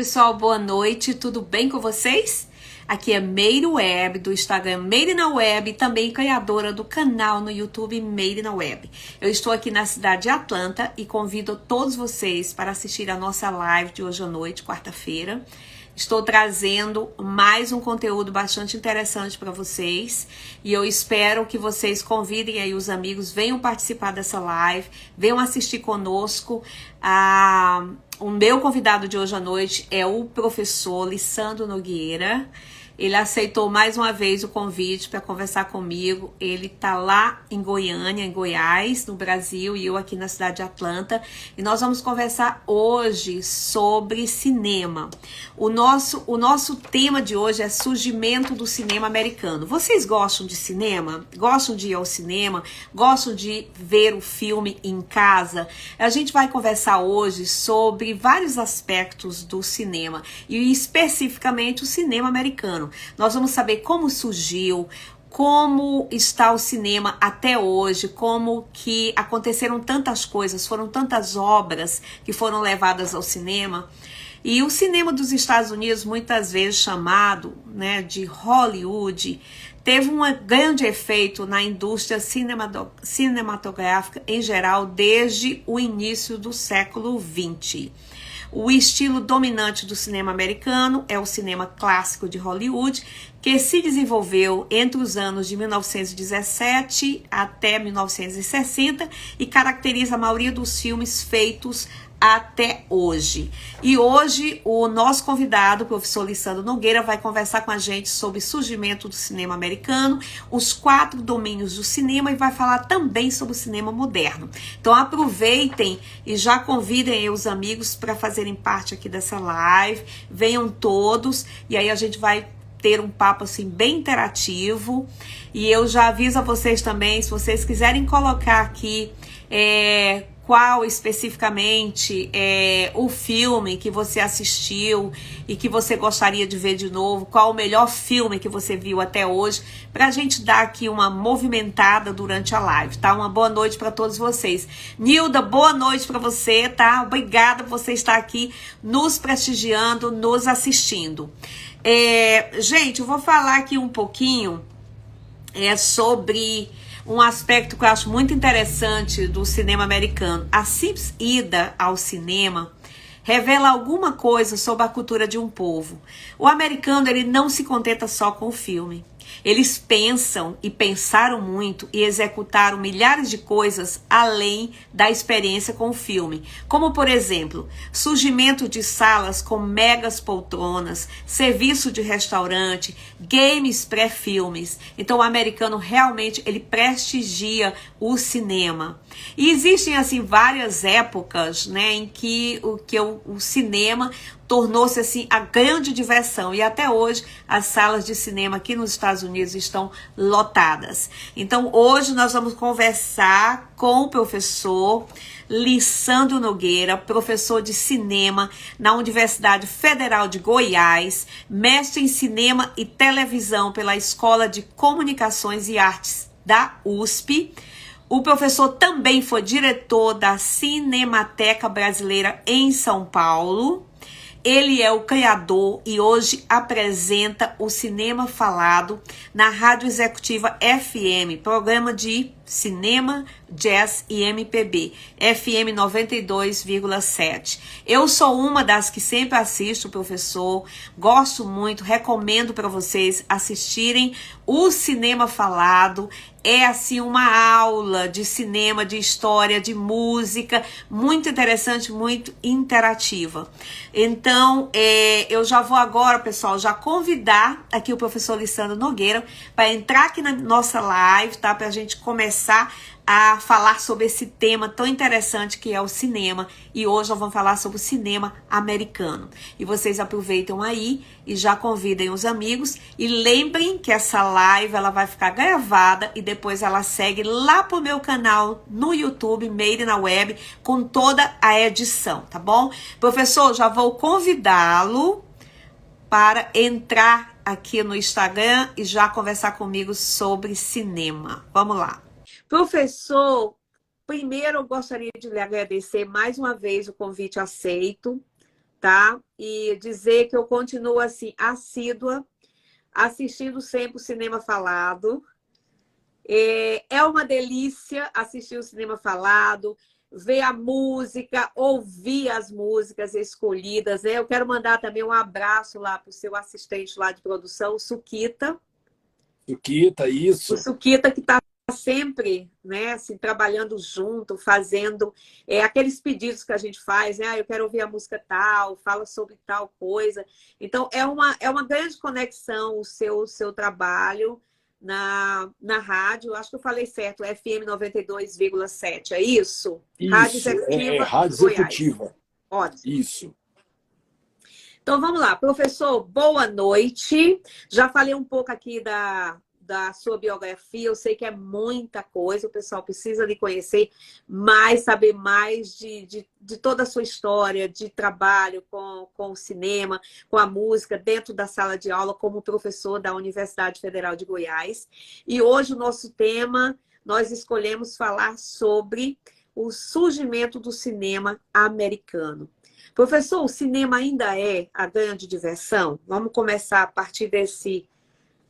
pessoal, boa noite, tudo bem com vocês? Aqui é Meire Web, do Instagram Meire na Web, e também criadora do canal no YouTube Meire na Web. Eu estou aqui na cidade de Atlanta e convido todos vocês para assistir a nossa live de hoje à noite, quarta-feira. Estou trazendo mais um conteúdo bastante interessante para vocês e eu espero que vocês convidem aí os amigos, venham participar dessa live, venham assistir conosco. O meu convidado de hoje à noite é o professor Lissandro Nogueira. Ele aceitou mais uma vez o convite para conversar comigo. Ele está lá em Goiânia, em Goiás, no Brasil, e eu aqui na cidade de Atlanta. E nós vamos conversar hoje sobre cinema. O nosso tema de hoje é surgimento do cinema americano. Vocês gostam de cinema? Gostam de ir ao cinema? Gostam de ver o filme em casa? A gente vai conversar hoje sobre vários aspectos do cinema e especificamente o cinema americano. Nós vamos saber como surgiu, como está o cinema até hoje, como que aconteceram tantas coisas, foram tantas obras que foram levadas ao cinema. E o cinema dos Estados Unidos, muitas vezes chamado, né, de Hollywood, teve um grande efeito na indústria cinematográfica em geral desde o início do século XX. O estilo dominante do cinema americano é o cinema clássico de Hollywood, que se desenvolveu entre os anos de 1917 até 1960 e caracteriza a maioria dos filmes feitos até hoje. E hoje o nosso convidado, o professor Lissandro Nogueira, vai conversar com a gente sobre o surgimento do cinema americano, os 4 domínios do cinema, e vai falar também sobre o cinema moderno. Então aproveitem e já convidem os amigos para fazerem parte aqui dessa live, venham todos, e aí a gente vai ter um papo assim bem interativo. E eu já aviso a vocês também, se vocês quiserem colocar aqui qual especificamente é o filme que você assistiu e que você gostaria de ver de novo, qual o melhor filme que você viu até hoje, para a gente dar aqui uma movimentada durante a live, tá? Uma boa noite para todos vocês. Nilda, boa noite para você, tá? Obrigada por você estar aqui nos prestigiando, nos assistindo. Gente, eu vou falar aqui um pouquinho sobre um aspecto que eu acho muito interessante do cinema americano. A simples ida ao cinema revela alguma coisa sobre a cultura de um povo. O americano, ele não se contenta só com o filme. Eles pensam e pensaram muito e executaram milhares de coisas além da experiência com o filme. Como, por exemplo, surgimento de salas com megas poltronas, serviço de restaurante, games pré-filmes. Então o americano realmente ele prestigia o cinema. E existem assim várias épocas, né, em que o cinema tornou-se assim a grande diversão, e até hoje as salas de cinema aqui nos Estados Unidos estão lotadas. Então hoje nós vamos conversar com o professor Lissandro Nogueira, professor de cinema na Universidade Federal de Goiás, mestre em cinema e televisão pela Escola de Comunicações e Artes da USP. O professor também foi diretor da Cinemateca Brasileira em São Paulo. Ele é o criador e hoje apresenta o Cinema Falado na Rádio Executiva FM, programa de cinema, jazz e MPB, FM 92,7. Eu sou uma das que sempre assisto o professor, gosto muito, recomendo para vocês assistirem o Cinema Falado. É assim uma aula de cinema, de história, de música, muito interessante, muito interativa. Então, eu já vou agora, pessoal, já convidar aqui o professor Lissandro Nogueira para entrar aqui na nossa live, tá? Para a gente começar a falar sobre esse tema tão interessante que é o cinema. E hoje nós vamos falar sobre o cinema americano. E vocês aproveitam aí e já convidem os amigos. E lembrem que essa live ela vai ficar gravada e depois ela segue lá pro meu canal no YouTube, Meire na Web, com toda a edição, tá bom? Professor, já vou convidá-lo para entrar aqui no Instagram e já conversar comigo sobre cinema. Vamos lá. Professor, primeiro eu gostaria de lhe agradecer mais uma vez o convite aceito tá? E dizer que eu continuo, assim, assídua, assistindo sempre o Cinema Falado. É uma delícia assistir o Cinema Falado, ver a música, ouvir as músicas escolhidas, né? Eu quero mandar também um abraço lá para o seu assistente lá de produção, o Suquita. Suquita, O isso. Suquita que está sempre, né, assim, trabalhando junto, fazendo aqueles pedidos que a gente faz, né? Ah, eu quero ouvir a música tal, fala sobre tal coisa. Então, é uma grande conexão o seu trabalho na rádio. Acho que eu falei certo, FM 92,7, é isso? Rádio Isso, é Executiva rádio Goiás. executiva. Ótimo. Isso. Então, vamos lá. Professor, boa noite. Já falei um pouco aqui da sua biografia. Eu sei que é muita coisa. O pessoal precisa lhe conhecer mais, saber mais de toda a sua história, de trabalho com o cinema, com a música, dentro da sala de aula, como professor da Universidade Federal de Goiás. E hoje o nosso tema, nós escolhemos falar sobre o surgimento do cinema americano. Professor, o cinema ainda é a grande diversão? Vamos começar a partir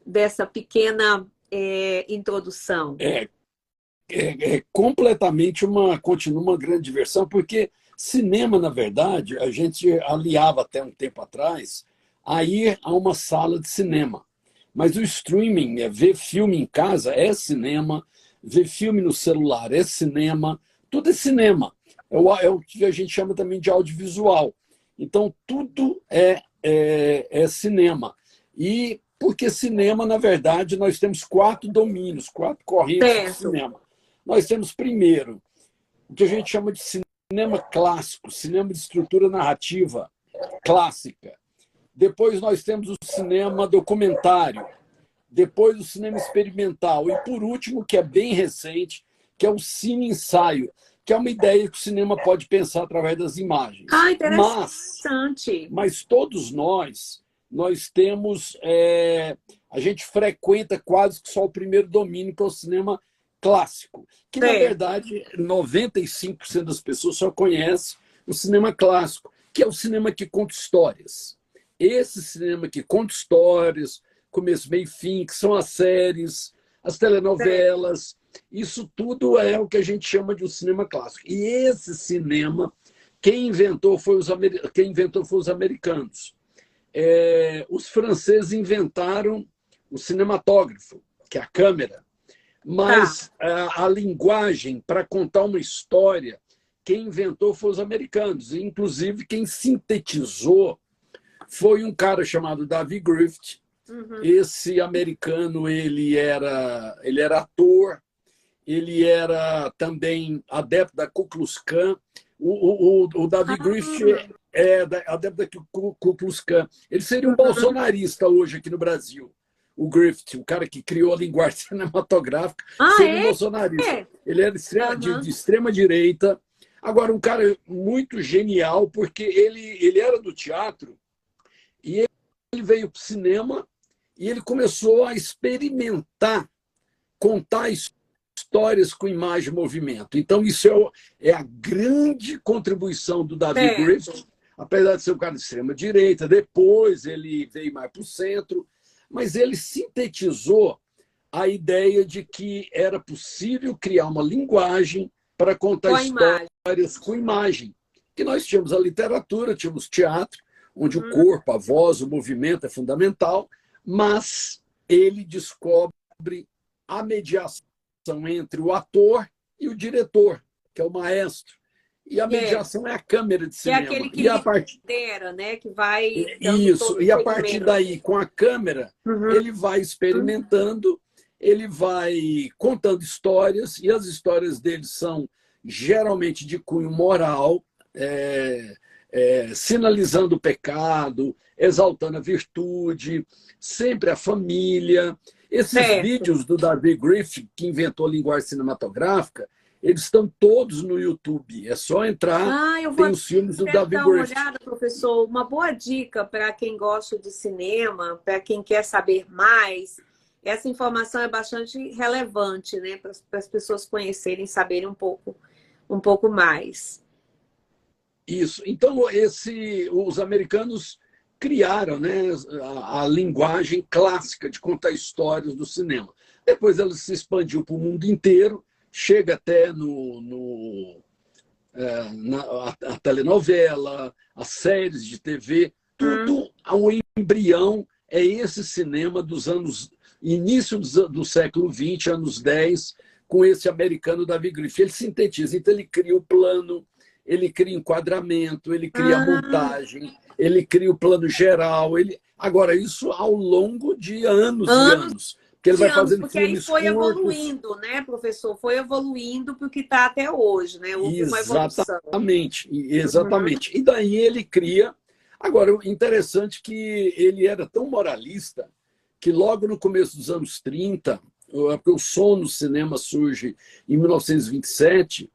dessa pequena introdução. É completamente continua uma grande diversão, porque cinema, na verdade, a gente aliava até um tempo atrás a ir a uma sala de cinema. Mas o streaming, ver filme em casa é cinema, ver filme no celular é cinema, tudo é cinema. É o que a gente chama também de audiovisual. Então, tudo é cinema. E porque cinema, na verdade, nós temos quatro domínios, quatro correntes de Certo. cinema. Nós temos, primeiro, o que a gente chama de cinema clássico, cinema de estrutura narrativa clássica. Depois nós temos o cinema documentário. Depois o cinema experimental. E, por último, que é bem recente, que é o cine-ensaio, que é uma ideia que o cinema pode pensar através das imagens. Ah, Mas interessante. todos nós temos... a gente frequenta quase que só o primeiro domínio, que é o cinema clássico, que, na Certo. verdade, 95% das pessoas só conhecem o cinema clássico, que é o cinema que conta histórias. Esse cinema que conta histórias, começo, meio e fim, que são as séries, as telenovelas, isso tudo é o que a gente chama de um cinema clássico. E esse cinema, quem inventou foi os americanos. Os franceses inventaram o cinematógrafo, que é a câmera. Mas a linguagem para contar uma história, quem inventou foi os americanos. Inclusive, quem sintetizou foi um cara chamado David Griffith. Esse americano, ele era ator, ele era também adepto da Ku Klux Klan. O David Griffith é adepto da Ku Klux Klan. Ele seria um bolsonarista hoje aqui no Brasil. O Griffith, o cara que criou a linguagem cinematográfica, seria um bolsonarista. Ele era de extrema direita. Agora, um cara muito genial, porque ele era do teatro e ele veio para o cinema e ele começou a experimentar, contar histórias com imagem e movimento. Então, isso é a grande contribuição do David Griffith, apesar de ser um cara de extrema direita. Depois ele veio mais para o centro, mas ele sintetizou a ideia de que era possível criar uma linguagem para contar histórias com imagem. Que nós tínhamos a literatura, tínhamos teatro, onde o corpo, a voz, o movimento é fundamental, mas ele descobre a mediação entre o ator e o diretor, que é o maestro. E a mediação é a câmera de cinema. É aquele que lidera, né? Que vai... Isso. E a partir daí, com a câmera, ele vai experimentando, ele vai contando histórias, e as histórias dele são geralmente de cunho moral, sinalizando o pecado, exaltando a virtude, sempre a família. Esses vídeos do David Griffith, que inventou a linguagem cinematográfica, eles estão todos no YouTube. É só entrar, tem os filmes do David Griffith. Uma olhada, professor. Uma boa dica para quem gosta de cinema, para quem quer saber mais. Essa informação é bastante relevante, né, para as pessoas conhecerem, saberem um pouco mais. Isso. Então, os americanos criaram, né, a linguagem clássica de contar histórias do cinema. Depois ela se expandiu para o mundo inteiro, chega até a telenovela, as séries de TV, tudo ao embrião é esse cinema dos anos, início do século XX, anos 10, com esse americano Davi Griffith. Ele sintetiza, então ele cria o plano, ele cria enquadramento, ele cria a montagem, ele cria o plano geral. Agora, isso ao longo de anos e anos. Porque ele vai fazendo porque aí filmes foi curtos. evoluindo, né, professor? Foi evoluindo para o que está até hoje, né? Houve uma evolução. Exatamente. E daí ele cria. Agora, o interessante é que ele era tão moralista que logo no começo dos anos 30, porque o som no cinema surge em 1927,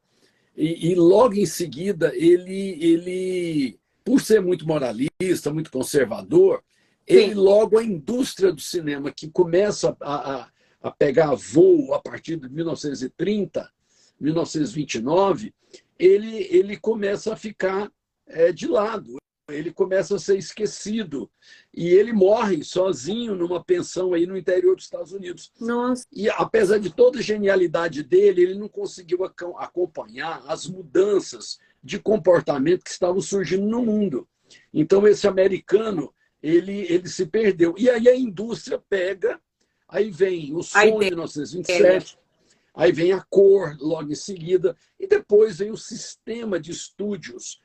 e logo em seguida ele, por ser muito moralista, muito conservador, ele logo, a indústria do cinema, que começa a pegar voo a partir de 1930, 1929, ele começa a ficar de lado, ele começa a ser esquecido. E ele morre sozinho numa pensão aí no interior dos Estados Unidos. Nossa. E apesar de toda a genialidade dele, ele não conseguiu acompanhar as mudanças de comportamento que estavam surgindo no mundo. Então, esse americano, ele se perdeu. E aí a indústria pega, aí vem o som em 1927, aí vem a cor logo em seguida, e depois vem o sistema de estúdios,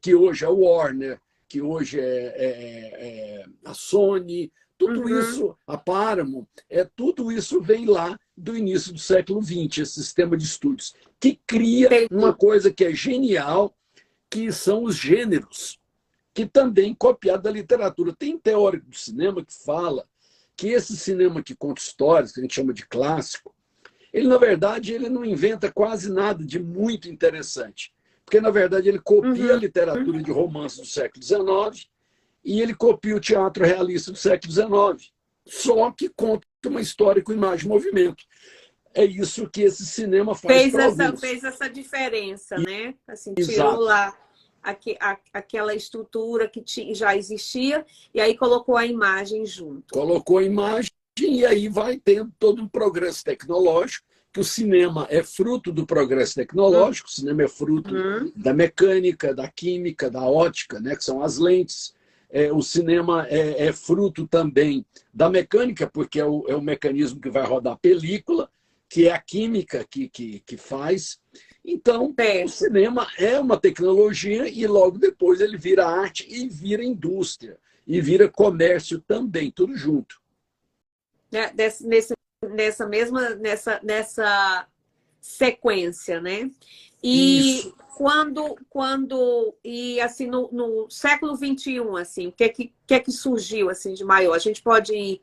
que hoje é o Warner, que hoje é a Sony, tudo isso, a Paramount, tudo isso vem lá do início do século XX, esse sistema de estúdios, que cria uma coisa que é genial, que são os gêneros, que também copiado da literatura. Tem teórico do cinema que fala que esse cinema que conta histórias, que a gente chama de clássico, ele, na verdade, ele não inventa quase nada de muito interessante. Porque, na verdade, ele copia a literatura de romance do século XIX e ele copia o teatro realista do século XIX. Só que conta uma história com imagem e movimento. É isso que esse cinema faz para alguns. Fez essa diferença, né? Assim, tirou lá aquela estrutura que já existia e aí colocou a imagem junto. Colocou a imagem e aí vai tendo todo um progresso tecnológico, que o cinema é fruto do progresso tecnológico, o cinema é fruto da mecânica, da química, da ótica, né, que são as lentes. O cinema é fruto também da mecânica, porque é o mecanismo que vai rodar a película, que é a química que faz. Então, o cinema é uma tecnologia e logo depois ele vira arte e vira indústria, e vira comércio também, tudo junto. Nessa sequência, né? E isso. E assim no século XXI, assim, o que é que surgiu assim de maior? A gente pode ir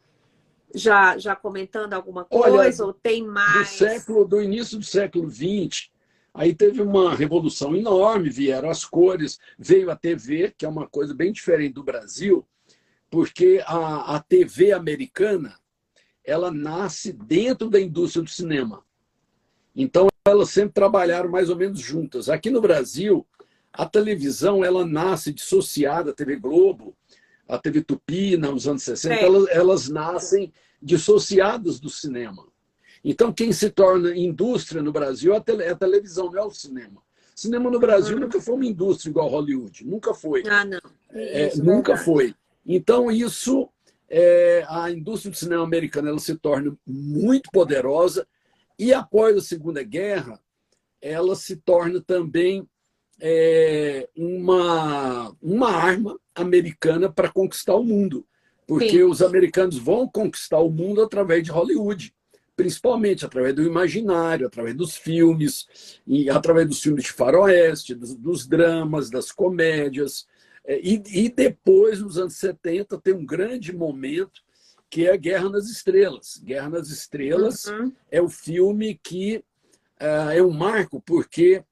já comentando alguma coisa. Olha, ou tem mais? Do início do século XX, aí teve uma revolução enorme, vieram as cores, veio a TV, que é uma coisa bem diferente do Brasil, porque a TV americana, ela nasce dentro da indústria do cinema. Então, elas sempre trabalharam mais ou menos juntas. Aqui no Brasil, a televisão, ela nasce dissociada, a TV Globo, a TV Tupi, nos anos 60, elas nascem dissociadas do cinema. Então, quem se torna indústria no Brasil é a televisão, não é o cinema. O cinema no Brasil nunca foi uma indústria igual a Hollywood. Nunca foi. Não. Nunca foi. Então, isso... a indústria do cinema americana ela se torna muito poderosa e após a Segunda Guerra ela se torna também uma arma americana para conquistar o mundo, porque os americanos vão conquistar o mundo através de Hollywood, principalmente através do imaginário, através dos filmes, e através dos filmes de faroeste, dos dramas, das comédias. E depois, nos anos 70, tem um grande momento que é Guerra nas Estrelas. Guerra nas Estrelas é o filme que é um marco, porque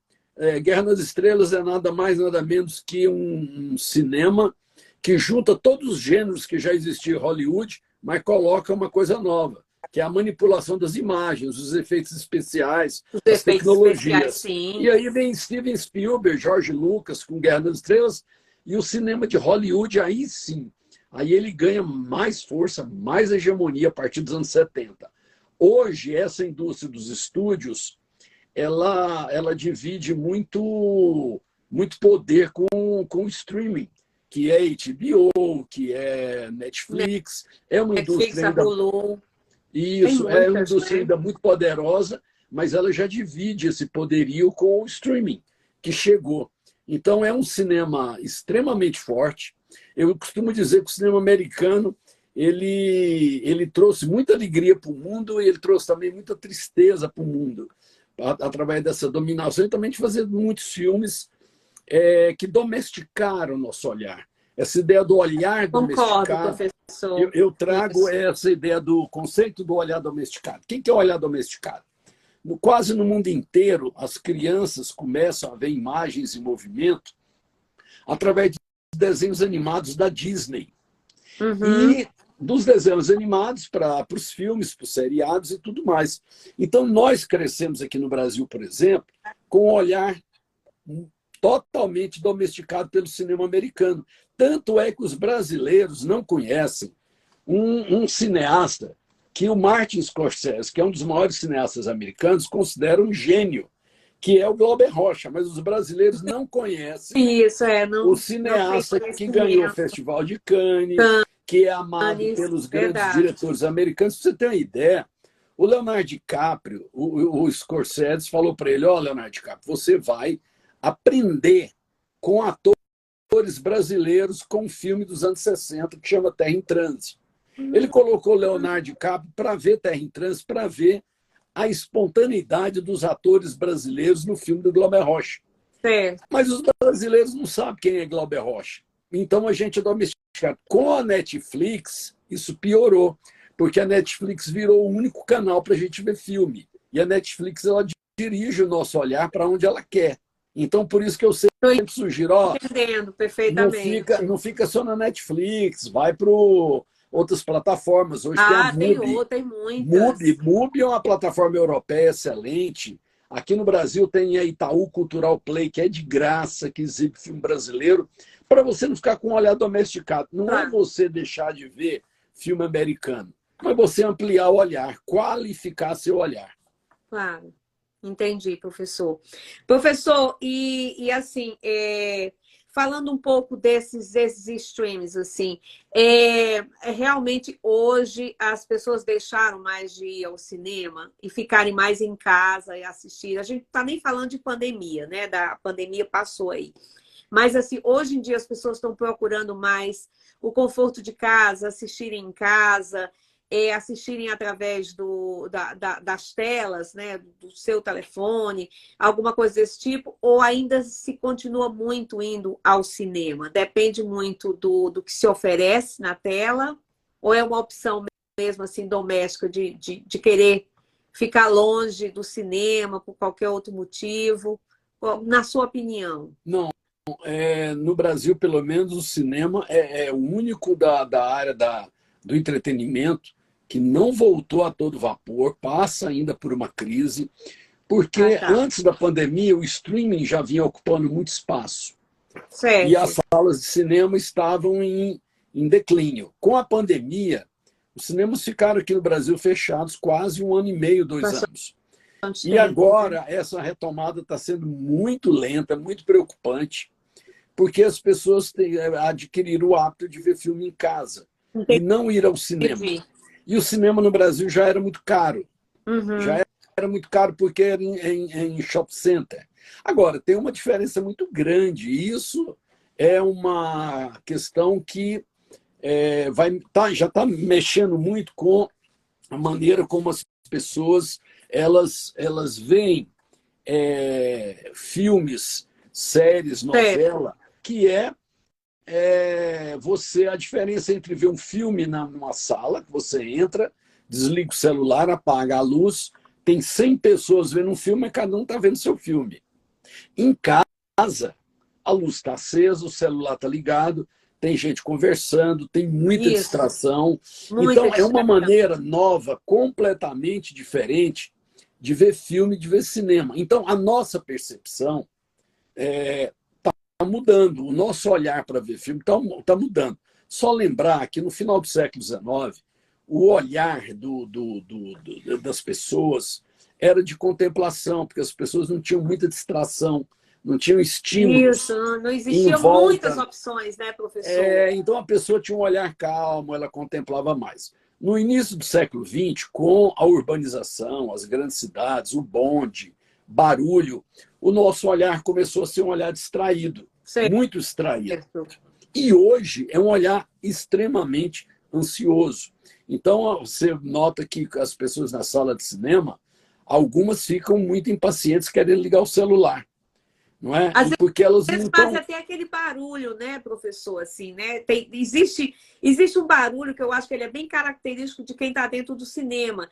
Guerra nas Estrelas é nada mais, nada menos que um cinema que junta todos os gêneros que já existiam em Hollywood, mas coloca uma coisa nova, que é a manipulação das imagens, os efeitos especiais, Os as efeitos especiais, tecnologias. sim. E aí vem Steven Spielberg, George Lucas com Guerra das Estrelas, e o cinema de Hollywood, aí sim, aí ele ganha mais força, mais hegemonia a partir dos anos 70. Hoje, essa indústria dos estúdios, ela divide muito poder com o streaming, que é HBO, que é Netflix, é uma Netflix, indústria a ainda. Hulu, tem Isso, é uma muitas, indústria né? ainda muito poderosa, mas ela já divide esse poderio com o streaming, que chegou. Então, é um cinema extremamente forte. Eu costumo dizer que o cinema americano ele trouxe muita alegria para o mundo e ele trouxe também muita tristeza para o mundo, através dessa dominação e também de fazer muitos filmes que domesticaram o nosso olhar. Essa ideia do olhar Concordo, domesticado, professor. eu trago Isso. essa ideia do conceito do olhar domesticado. O que é o olhar domesticado? Quase no mundo inteiro, as crianças começam a ver imagens em movimento através de desenhos animados da Disney. Uhum. E dos desenhos animados para os filmes, para os seriados e tudo mais. Então, nós crescemos aqui no Brasil, por exemplo, com um olhar totalmente domesticado pelo cinema americano. Tanto é que os brasileiros não conhecem um cineasta que o Martin Scorsese, que é um dos maiores cineastas americanos, considera um gênio, que é o Glauber Rocha, mas os brasileiros não conhecem Isso, o não tem cineasta que ganhou o conhecimento. Festival de Cannes, que é amado pelos grandes Verdade. diretores americanos. Para você ter uma ideia, o Leonardo DiCaprio, o Scorsese falou para ele, Leonardo DiCaprio, você vai aprender com atores brasileiros com um filme dos anos 60 que chama Terra em Trânsito. Ele colocou Leonardo DiCaprio para ver Terra em Trânsito, para ver a espontaneidade dos atores brasileiros no filme do Glauber Rocha. Certo. Mas os brasileiros não sabem quem é Glauber Rocha. Então a gente é domesticado. Com a Netflix, isso piorou, porque a Netflix virou o único canal para a gente ver filme. E a Netflix ela dirige o nosso olhar para onde ela quer. Então, por isso que eu sempre sugiro, Entendendo perfeitamente. não fica só na Netflix, vai para outras plataformas. Hoje tem a Mubi. Tem muitas. Mubi é uma plataforma europeia excelente. Aqui no Brasil tem a Itaú Cultural Play, que é de graça, que exibe filme brasileiro, para você não ficar com um olhar domesticado. Não é você deixar de ver filme americano, mas você ampliar o olhar, qualificar seu olhar. Claro. Entendi, professor. Professor, e assim, falando um pouco desses streams, assim, realmente hoje as pessoas deixaram mais de ir ao cinema e ficarem mais em casa e assistir. A gente não está nem falando de pandemia, né? Da pandemia passou aí. Mas assim, hoje em dia as pessoas estão procurando mais o conforto de casa, assistirem em casa, assistirem através das telas, né, do seu telefone, alguma coisa desse tipo, ou ainda se continua muito indo ao cinema? Depende muito do que se oferece na tela, ou é uma opção mesmo assim doméstica de querer ficar longe do cinema por qualquer outro motivo? Na sua opinião? Não. No Brasil, pelo menos, o cinema é o único da área do entretenimento que não voltou a todo vapor, passa ainda por uma crise, porque antes da pandemia o streaming já vinha ocupando muito espaço. Certo. E as salas de cinema estavam em declínio. Com a pandemia, os cinemas ficaram aqui no Brasil fechados quase 1 ano e meio, 2 anos. E agora essa retomada está sendo muito lenta, muito preocupante, porque as pessoas adquiriram o hábito de ver filme em casa e não ir ao cinema. E o cinema no Brasil já era muito caro. Já era muito caro porque era em shopping center. Agora, tem uma diferença muito grande. E isso é uma questão que já está mexendo muito com a maneira como as pessoas elas veem filmes, séries, novela, que a diferença entre ver um filme numa sala, que você entra, desliga o celular, apaga a luz, tem 100 pessoas vendo um filme e cada um está vendo seu filme. Em casa, a luz está acesa, o celular está ligado, tem gente conversando, tem muita Isso, distração. muita Então, é uma distração. maneira nova, completamente diferente de ver filme, de ver cinema. Então, a nossa percepção está mudando, o nosso olhar para ver filme está mudando. Só lembrar que no final do século XIX, o olhar das pessoas era de contemplação, porque as pessoas não tinham muita distração, não tinham Isso, estímulos não em existiam muitas volta. opções, né, professor? Então a pessoa tinha um olhar calmo, ela contemplava mais. No início do século XX, com a urbanização, as grandes cidades, o bonde, barulho, o nosso olhar começou a ser um olhar distraído, muito distraído. Certo. E hoje é um olhar extremamente ansioso. Então você nota que as pessoas na sala de cinema, algumas ficam muito impacientes querendo ligar o celular, não é? Às E porque elas não vezes faz estão. até aquele barulho, né, professor, assim, né? Existe um barulho que eu acho que ele é bem característico de quem está dentro do cinema,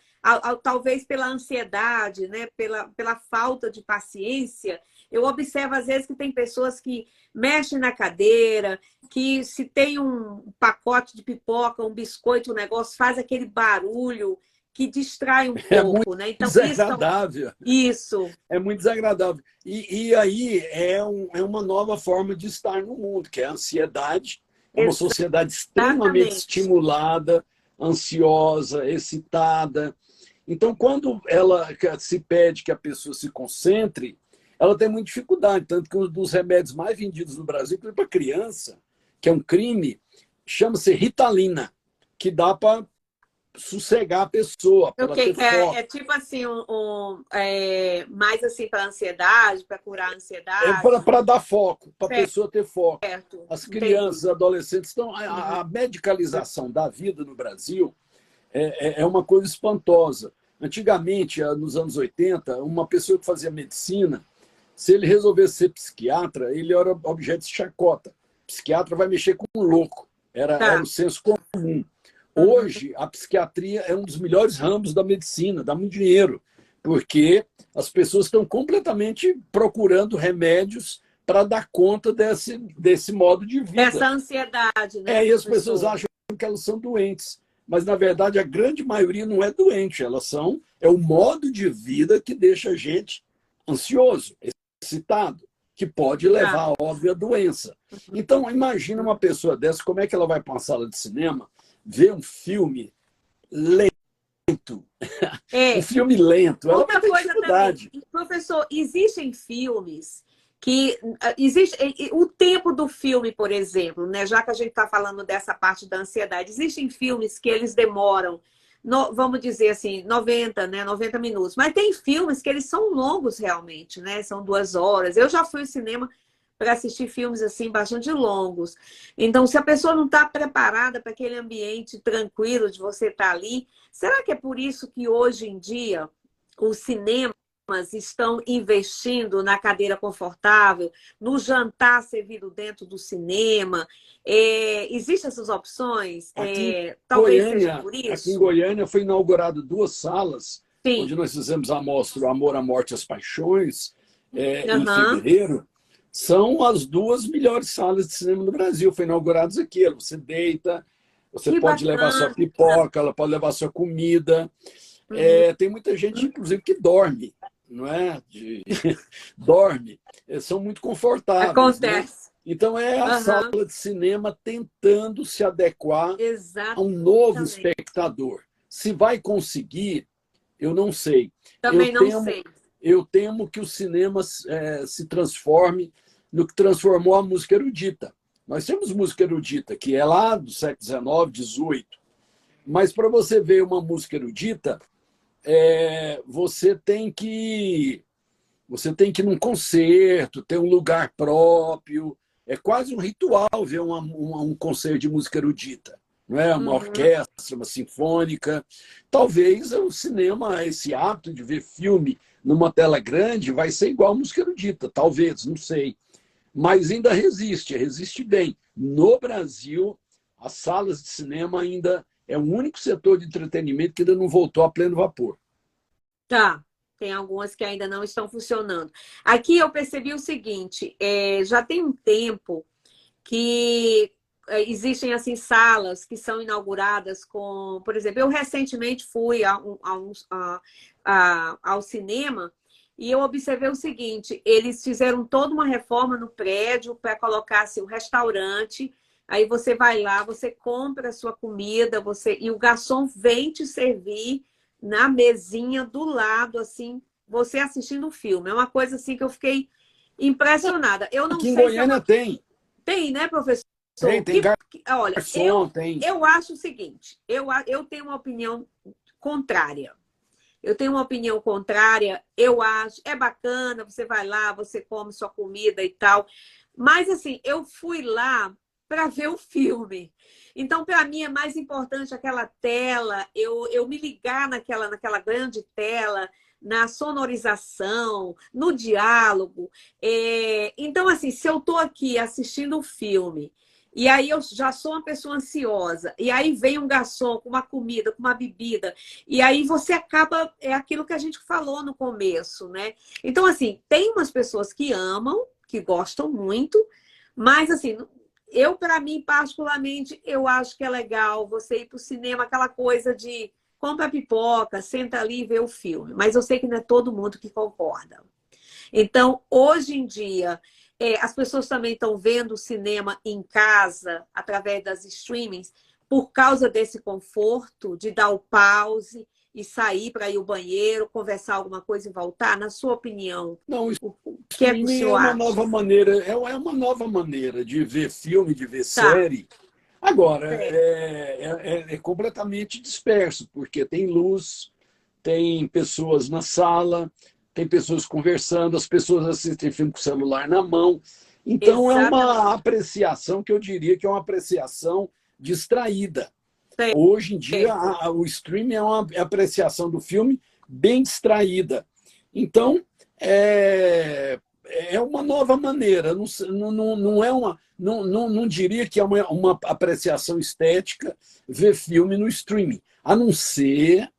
talvez pela ansiedade, né, pela falta de paciência. Eu observo, às vezes, que tem pessoas que mexem na cadeira, que se tem um pacote de pipoca, um biscoito, um negócio, faz aquele barulho que distrai um É muito pouco, né? Então, desagradável. isso, É muito desagradável. E aí é uma nova forma de estar no mundo, que é a ansiedade. É uma sociedade extremamente exatamente. estimulada, ansiosa, excitada. Então, quando ela se pede que a pessoa se concentre, ela tem muita dificuldade. Tanto que um dos remédios mais vendidos no Brasil, para criança, que é um crime, chama-se Ritalina, que dá para sossegar a pessoa, O para ela que ter que é? foco. É tipo assim, mais assim para ansiedade, para curar a É ansiedade? para dar foco, para a pessoa ter foco. Certo, As crianças, entendi. adolescentes, então Uhum. a medicalização da vida no Brasil é uma coisa espantosa. Antigamente, nos anos 80, uma pessoa que fazia medicina, se ele resolvesse ser psiquiatra, ele era objeto de chacota. Psiquiatra vai mexer com um louco. Era Tá. o senso comum. Uhum. Hoje, a psiquiatria é um dos melhores ramos da medicina, dá muito dinheiro, porque as pessoas estão completamente procurando remédios para dar conta desse modo de Essa vida. ansiedade, né, E as pessoas professor? acham que elas são doentes, mas na verdade a grande maioria não é doente, é o modo de vida que deixa a gente ansioso, excitado, que pode Tá. levar a óbvia doença. Então imagina uma pessoa dessa, como é que ela vai para uma sala de cinema, ver um filme lento, um É, filme lento, ela vai outra ter coisa também, dificuldade. professor, existem filmes que existe o tempo do filme, por exemplo, né? Já que a gente está falando dessa parte da ansiedade, existem filmes que eles demoram, vamos dizer assim, 90, né? 90 minutos. Mas tem filmes que eles são longos realmente, né? São 2 horas. Eu já fui ao cinema para assistir filmes assim bastante longos. Então, se a pessoa não está preparada para aquele ambiente tranquilo de você estar ali, será que é por isso que hoje em dia os cinemas estão investindo na cadeira confortável, no jantar servido dentro do cinema? Existem essas opções? Talvez seja por Aqui em isso? Goiânia foi inaugurado 2 salas, Sim. onde nós fizemos a mostra O Amor, a Morte e as Paixões, em Aham. fevereiro. São as 2 melhores salas de cinema do Brasil. Foi inauguradas aqui. Você deita, você Que pode levar sua bacana. pipoca, ela pode levar sua comida. Uhum. Tem muita gente, inclusive, que dorme, não é? Dorme. São muito confortáveis, né? Acontece. Então é a sala Aham. de cinema tentando se adequar a um novo Exatamente. espectador. Se vai conseguir, eu não sei. Eu Também não temo, sei. eu temo que o cinema se transforme no que transformou a música erudita. Nós temos música erudita, que é lá do século XIX, XVIII. Mas para você ver uma música erudita, você tem que ir num concerto, ter um lugar próprio. É quase um ritual ver um concerto de música erudita, não é? Uma Uhum. orquestra, uma sinfônica. Talvez o cinema, esse hábito de ver filme numa tela grande, vai ser igual a música erudita. Talvez, não sei. Mas ainda resiste bem. No Brasil, as salas de cinema ainda é o único setor de entretenimento que ainda não voltou a pleno vapor. Tá. Tem algumas que ainda não estão funcionando. Aqui eu percebi o seguinte: já tem um tempo que existem assim salas que são inauguradas com, por exemplo, eu recentemente fui ao cinema e eu observei o seguinte: eles fizeram toda uma reforma no prédio para colocar assim, um restaurante. Aí você vai lá, você compra a sua comida, e o garçom vem te servir na mesinha do lado, assim, você assistindo o filme. É uma coisa assim que eu fiquei impressionada. Eu não Aqui em sei se é Goiânia uma. tem. Tem, né, professor? Tem Olha, garçom, tem. eu acho o seguinte: eu tenho uma opinião contrária. Eu tenho uma opinião contrária, eu acho, é bacana, você vai lá, você come sua comida e tal. Mas, assim, eu fui lá para ver o filme. Então, para mim, é mais importante aquela tela, eu me ligar naquela grande tela, na sonorização, no diálogo. Então, assim, se eu estou aqui assistindo o filme, e aí eu já sou uma pessoa ansiosa, e aí vem um garçom com uma comida, com uma bebida, e aí você acaba, é aquilo que a gente falou no começo, né? Então, assim, tem umas pessoas que amam, que gostam muito, mas, assim, eu, para mim, particularmente, eu acho que é legal você ir para o cinema, aquela coisa de compra pipoca, senta ali e vê o filme. Mas eu sei que não é todo mundo que concorda. Então, hoje em dia, as pessoas também estão vendo o cinema em casa, através das streamings, por causa desse conforto de dar o pause e sair para ir ao banheiro, conversar alguma coisa e voltar. Na sua opinião, Não, o o que é que o streaming é senhor uma acha? nova maneira, é uma nova maneira de ver filme, de ver Tá, série. Agora, certo. é completamente disperso, porque tem luz, tem pessoas na sala, tem pessoas conversando, as pessoas assistem filme com o celular na mão. Então, é uma Exatamente. apreciação que eu diria que é uma apreciação distraída. Hoje em dia, Certo. o streaming é uma apreciação do filme bem distraída. Então, é uma nova maneira. Não é uma. Não diria que é uma apreciação estética ver filme no streaming, a não ser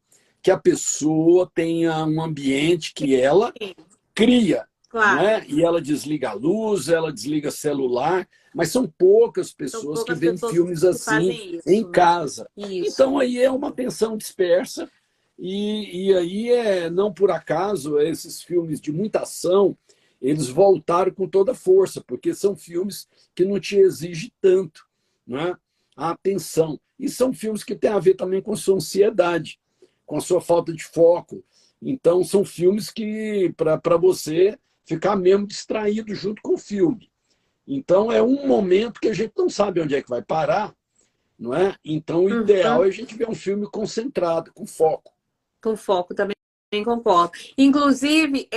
que a pessoa tenha um ambiente que ela Sim, cria, não claro. é? E ela desliga a luz, ela desliga celular, mas são poucas São pessoas que poucas veem pessoas filmes que assim fazem em isso, né? casa. Isso. Então aí é uma atenção dispersa e aí não por acaso esses filmes de muita ação eles voltaram com toda a força, porque são filmes que não te exigem tanto, não é? A atenção. E são filmes que têm a ver também com sua ansiedade, com a sua falta de foco. Então, são filmes que, para você ficar mesmo distraído junto com o filme. Então, é um momento que a gente não sabe onde é que vai parar, não é? Então, o ideal Uhum. é a gente ver um filme concentrado, com foco. Com foco também concordo. Inclusive,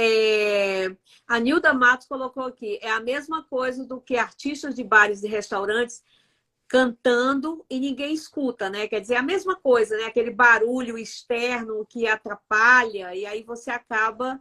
a Nilda Matos colocou aqui, é a mesma coisa do que artistas de bares e restaurantes cantando e ninguém escuta, né? Quer dizer, a mesma coisa, né? Aquele barulho externo que atrapalha, e aí você acaba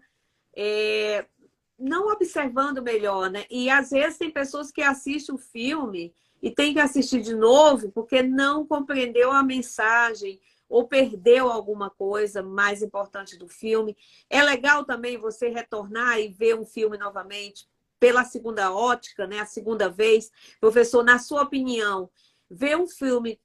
não observando melhor, né? E às vezes tem pessoas que assistem o filme e tem que assistir de novo porque não compreendeu a mensagem ou perdeu alguma coisa mais importante do filme. É legal também você retornar e ver um filme novamente pela segunda ótica, né? A segunda vez. Professor, na sua opinião, ver um filme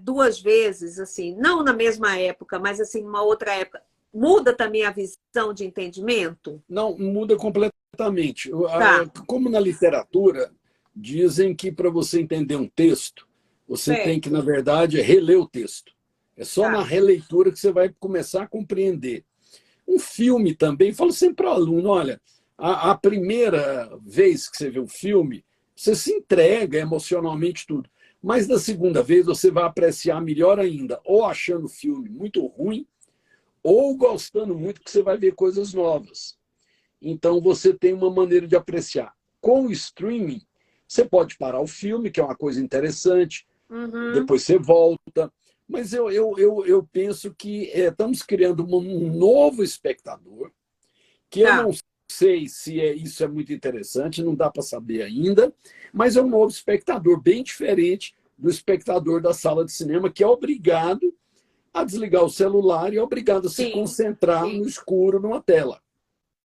duas vezes, assim, não na mesma época, mas assim, uma outra época, muda também a visão de entendimento? Não, muda completamente. Tá, Como na literatura, dizem que para você entender um texto, você tem que, certo. na verdade, reler o texto. É só na Tá. releitura que você vai começar a compreender. Um filme também, falo sempre para o aluno: olha, a primeira vez que você vê um filme, você se entrega emocionalmente tudo. Mas da segunda vez você vai apreciar melhor ainda, ou achando o filme muito ruim, ou gostando muito, que você vai ver coisas novas. Então você tem uma maneira de apreciar. Com o streaming, você pode parar o filme, que é uma coisa interessante, Uhum. depois você volta. Mas eu penso que estamos criando um novo espectador, que eu Tá. não sei se isso é muito interessante, não dá para saber ainda, mas é um novo espectador, bem diferente do espectador da sala de cinema, que é obrigado a desligar o celular e é obrigado a se Sim. concentrar no escuro numa tela.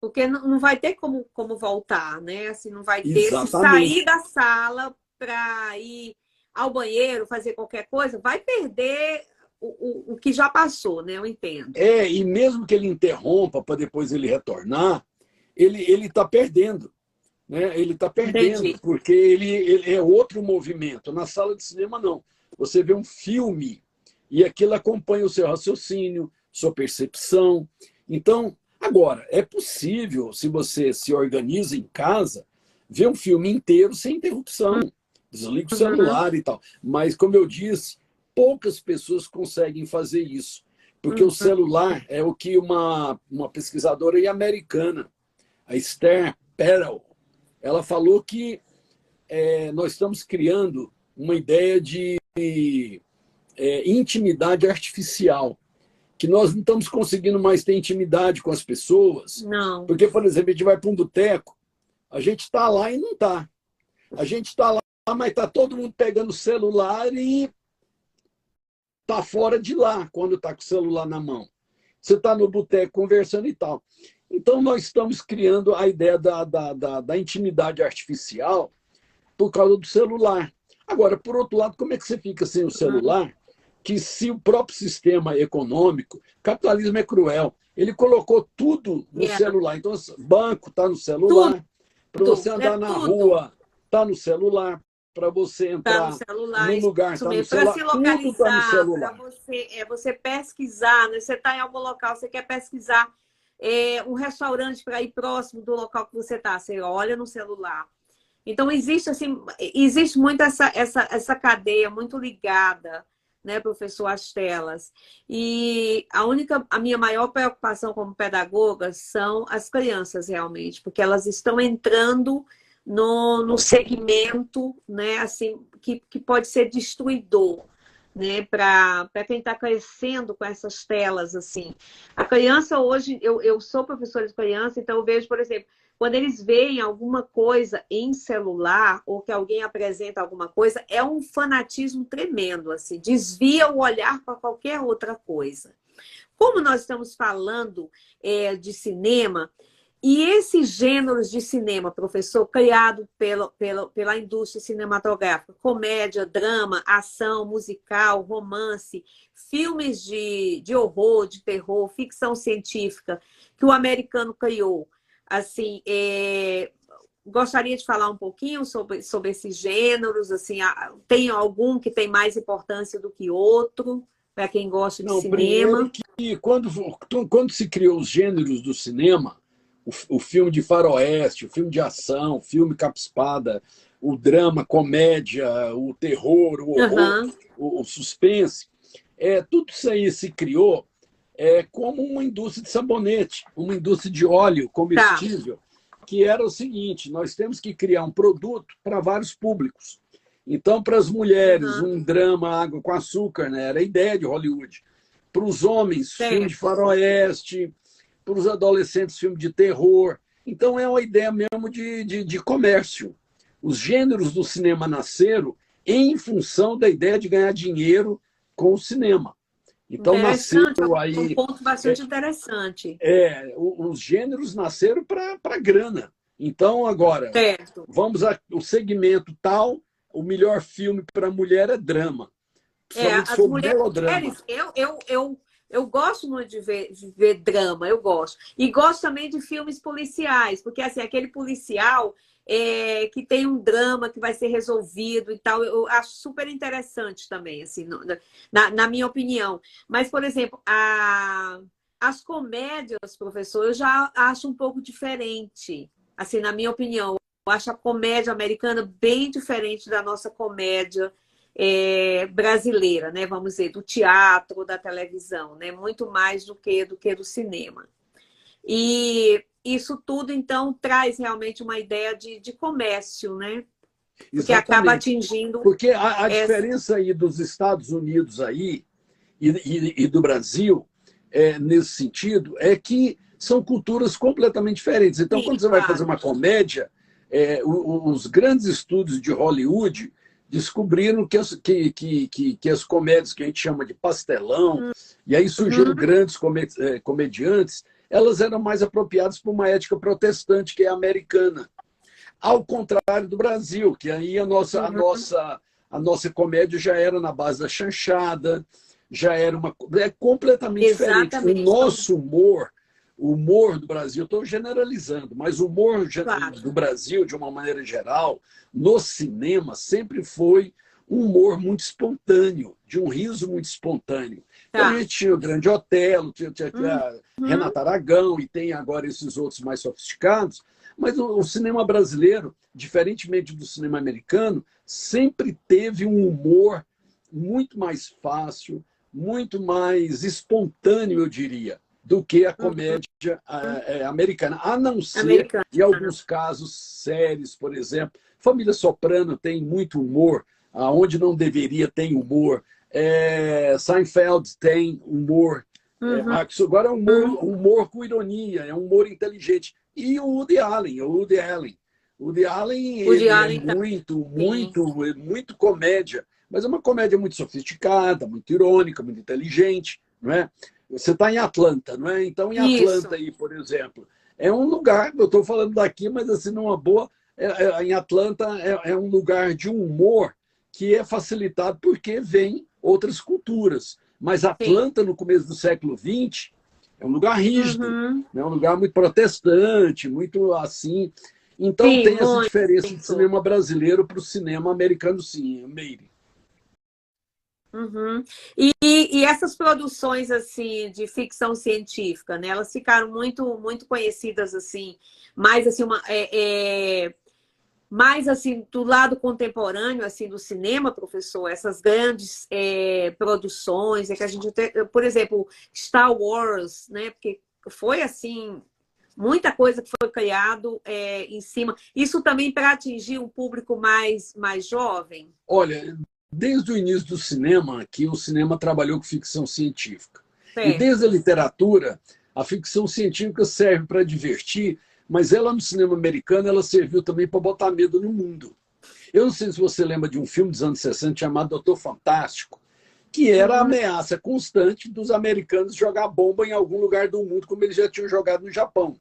Porque não vai ter como voltar, né? Assim, não vai ter. Se sair Exatamente. da sala para ir ao banheiro, fazer qualquer coisa, vai perder o que já passou, né? Eu entendo. E mesmo que ele interrompa para depois ele retornar, ele está perdendo. Né? Ele está perdendo, Entendi. porque ele é outro movimento. Na sala de cinema, não. Você vê um filme e aquilo acompanha o seu raciocínio, sua percepção. Então, agora, é possível, se você se organiza em casa, ver um filme inteiro sem interrupção. Desliga o celular e tal. Mas, como eu disse, poucas pessoas conseguem fazer isso. Porque o celular é o que uma pesquisadora aí americana, a Esther Perel, ela falou que nós estamos criando uma ideia de intimidade artificial, que nós não estamos conseguindo mais ter intimidade com as pessoas. Não. Porque, por exemplo, a gente vai para um boteco, a gente está lá e não está. A gente está lá, mas está todo mundo pegando o celular e está fora de lá quando está com o celular na mão. Você está no boteco conversando e tal. Então, nós estamos criando a ideia da intimidade artificial por causa do celular. Agora, por outro lado, como é que você fica sem o celular? Que se o próprio sistema econômico, capitalismo é cruel, ele colocou tudo no celular. Então, banco está no celular, para você andar na rua está no celular, para você entrar no lugar está no celular, para se localizar, tudo está no celular. Para você pesquisar, né? Você está em algum local, você quer pesquisar um restaurante para ir próximo do local que você está, você olha no celular. Então, existe muito essa cadeia muito ligada, né, professor, às telas. E a minha maior preocupação como pedagoga são as crianças, realmente, porque elas estão entrando no segmento, né, assim, que pode ser destruidor, né, para quem está crescendo com essas telas, assim. A criança hoje, eu sou professora de criança, então eu vejo, por exemplo, quando eles veem alguma coisa em celular ou que alguém apresenta alguma coisa, é um fanatismo tremendo, assim, desvia o olhar para qualquer outra coisa. Como nós estamos falando de cinema, e esses gêneros de cinema, professor, criado pela indústria cinematográfica, comédia, drama, ação, musical, romance, filmes de horror, de terror, ficção científica, que o americano criou, assim, gostaria de falar um pouquinho sobre esses gêneros, assim, tem algum que tem mais importância do que outro, para quem gosta de cinema? Primeiro que quando se criou os gêneros do cinema, o filme de faroeste, o filme de ação, o filme capa-espada, o drama, comédia, o terror, o horror, o suspense, tudo isso aí se criou como uma indústria de sabonete, uma indústria de óleo comestível, que era o seguinte: nós temos que criar um produto para vários públicos. Então, para as mulheres, um drama, água com açúcar, né? Era a ideia de Hollywood. Para os homens, filme de faroeste. Para os adolescentes, filme de terror. Então, é uma ideia mesmo de comércio. Os gêneros do cinema nasceram em função da ideia de ganhar dinheiro com o cinema. Então, nasceu aí... Um ponto bastante interessante. Os gêneros nasceram para grana. Então, agora, vamos ao segmento tal, o melhor filme para mulher é drama. As mulheres, eu gosto muito de ver drama, eu gosto. E gosto também de filmes policiais, porque assim, aquele policial que tem um drama que vai ser resolvido e tal, eu acho super interessante também, assim, na minha opinião. Mas, por exemplo, as comédias, professor, eu já acho um pouco diferente, assim, na minha opinião. Eu acho a comédia americana bem diferente da nossa comédia brasileira, né? Vamos dizer, do teatro, da televisão, né? Muito mais do que do cinema. E isso tudo, então, traz realmente uma ideia de comércio, né? Que acaba atingindo... Porque a diferença aí dos Estados Unidos aí e do Brasil, nesse sentido, é que são culturas completamente diferentes. Então, quando você vai fazer uma comédia, os grandes estúdios de Hollywood descobriram que as comédias que a gente chama de pastelão, e aí surgiram grandes comediantes, elas eram mais apropriadas por uma ética protestante, que é a americana. Ao contrário do Brasil, que aí a nossa A nossa comédia já era na base da chanchada, já era completamente diferente. O Exatamente. nosso humor, o humor do Brasil, estou generalizando, mas o humor Claro. do Brasil, de uma maneira geral, no cinema, sempre foi um humor muito espontâneo, de um riso muito espontâneo. Então a Tá. gente tinha o Grande Otelo, tinha a Uhum. Renata Aragão, e tem agora esses outros mais sofisticados, mas o cinema brasileiro, diferentemente do cinema americano, sempre teve um humor muito mais fácil, muito mais espontâneo, eu diria, do que a Uhum. comédia americana, a não ser, Americana. em alguns casos, séries, por exemplo. Família Soprano tem muito humor, aonde não deveria tem humor. Seinfeld tem humor. Uhum. Agora é humor com ironia, é um humor inteligente. E o Woody Allen, O de ele é Allen também. muito comédia, mas é uma comédia muito sofisticada, muito irônica, muito inteligente, não é? Você está em Atlanta, não é? Então, em Atlanta, Isso. aí, por exemplo, é um lugar, eu estou falando daqui, mas assim, numa boa, em Atlanta é um lugar de humor que é facilitado porque vem outras culturas. Mas Sim. Atlanta, no começo do século XX, é um lugar rígido, Uhum. é um lugar muito protestante, muito assim. Então Sim, tem essa diferença do muito. cinema brasileiro para o cinema americano, sim, Meire. Uhum. E essas produções assim de ficção científica, né? Elas ficaram muito conhecidas assim, mais assim mais assim do lado contemporâneo assim do cinema, professor. Essas grandes produções, é que a gente tem, por exemplo, Star Wars, né? Porque foi assim muita coisa que foi criado em cima. Isso também para atingir um público mais jovem. Olha, desde o início do cinema, que o cinema trabalhou com ficção científica. E desde a Certo. literatura, a ficção científica serve para divertir, mas ela no cinema americano ela serviu também para botar medo no mundo. Eu não sei se você lembra de um filme dos anos 60 chamado Doutor Fantástico, que era a Uhum. ameaça constante dos americanos jogar bomba em algum lugar do mundo, como eles já tinham jogado no Japão.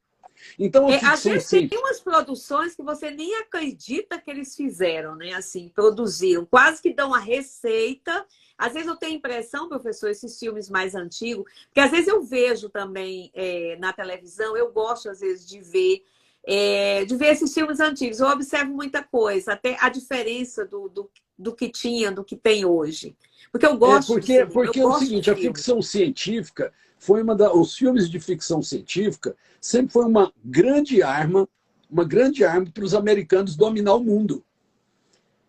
Então, a Às ficção vezes tem científica. umas produções que você nem acredita que eles fizeram, né? Assim, produziram, quase que dão a receita. Às vezes eu tenho a impressão, professor, esses filmes mais antigos, porque às vezes eu vejo também na televisão, eu gosto às vezes de ver esses filmes antigos. Eu observo muita coisa, até a diferença do que tinha, do que tem hoje. Porque eu gosto de cinema, eu Porque é o gosto de seguinte, a filme. ficção científica foi os filmes de ficção científica sempre foi uma grande arma para os americanos dominar o mundo.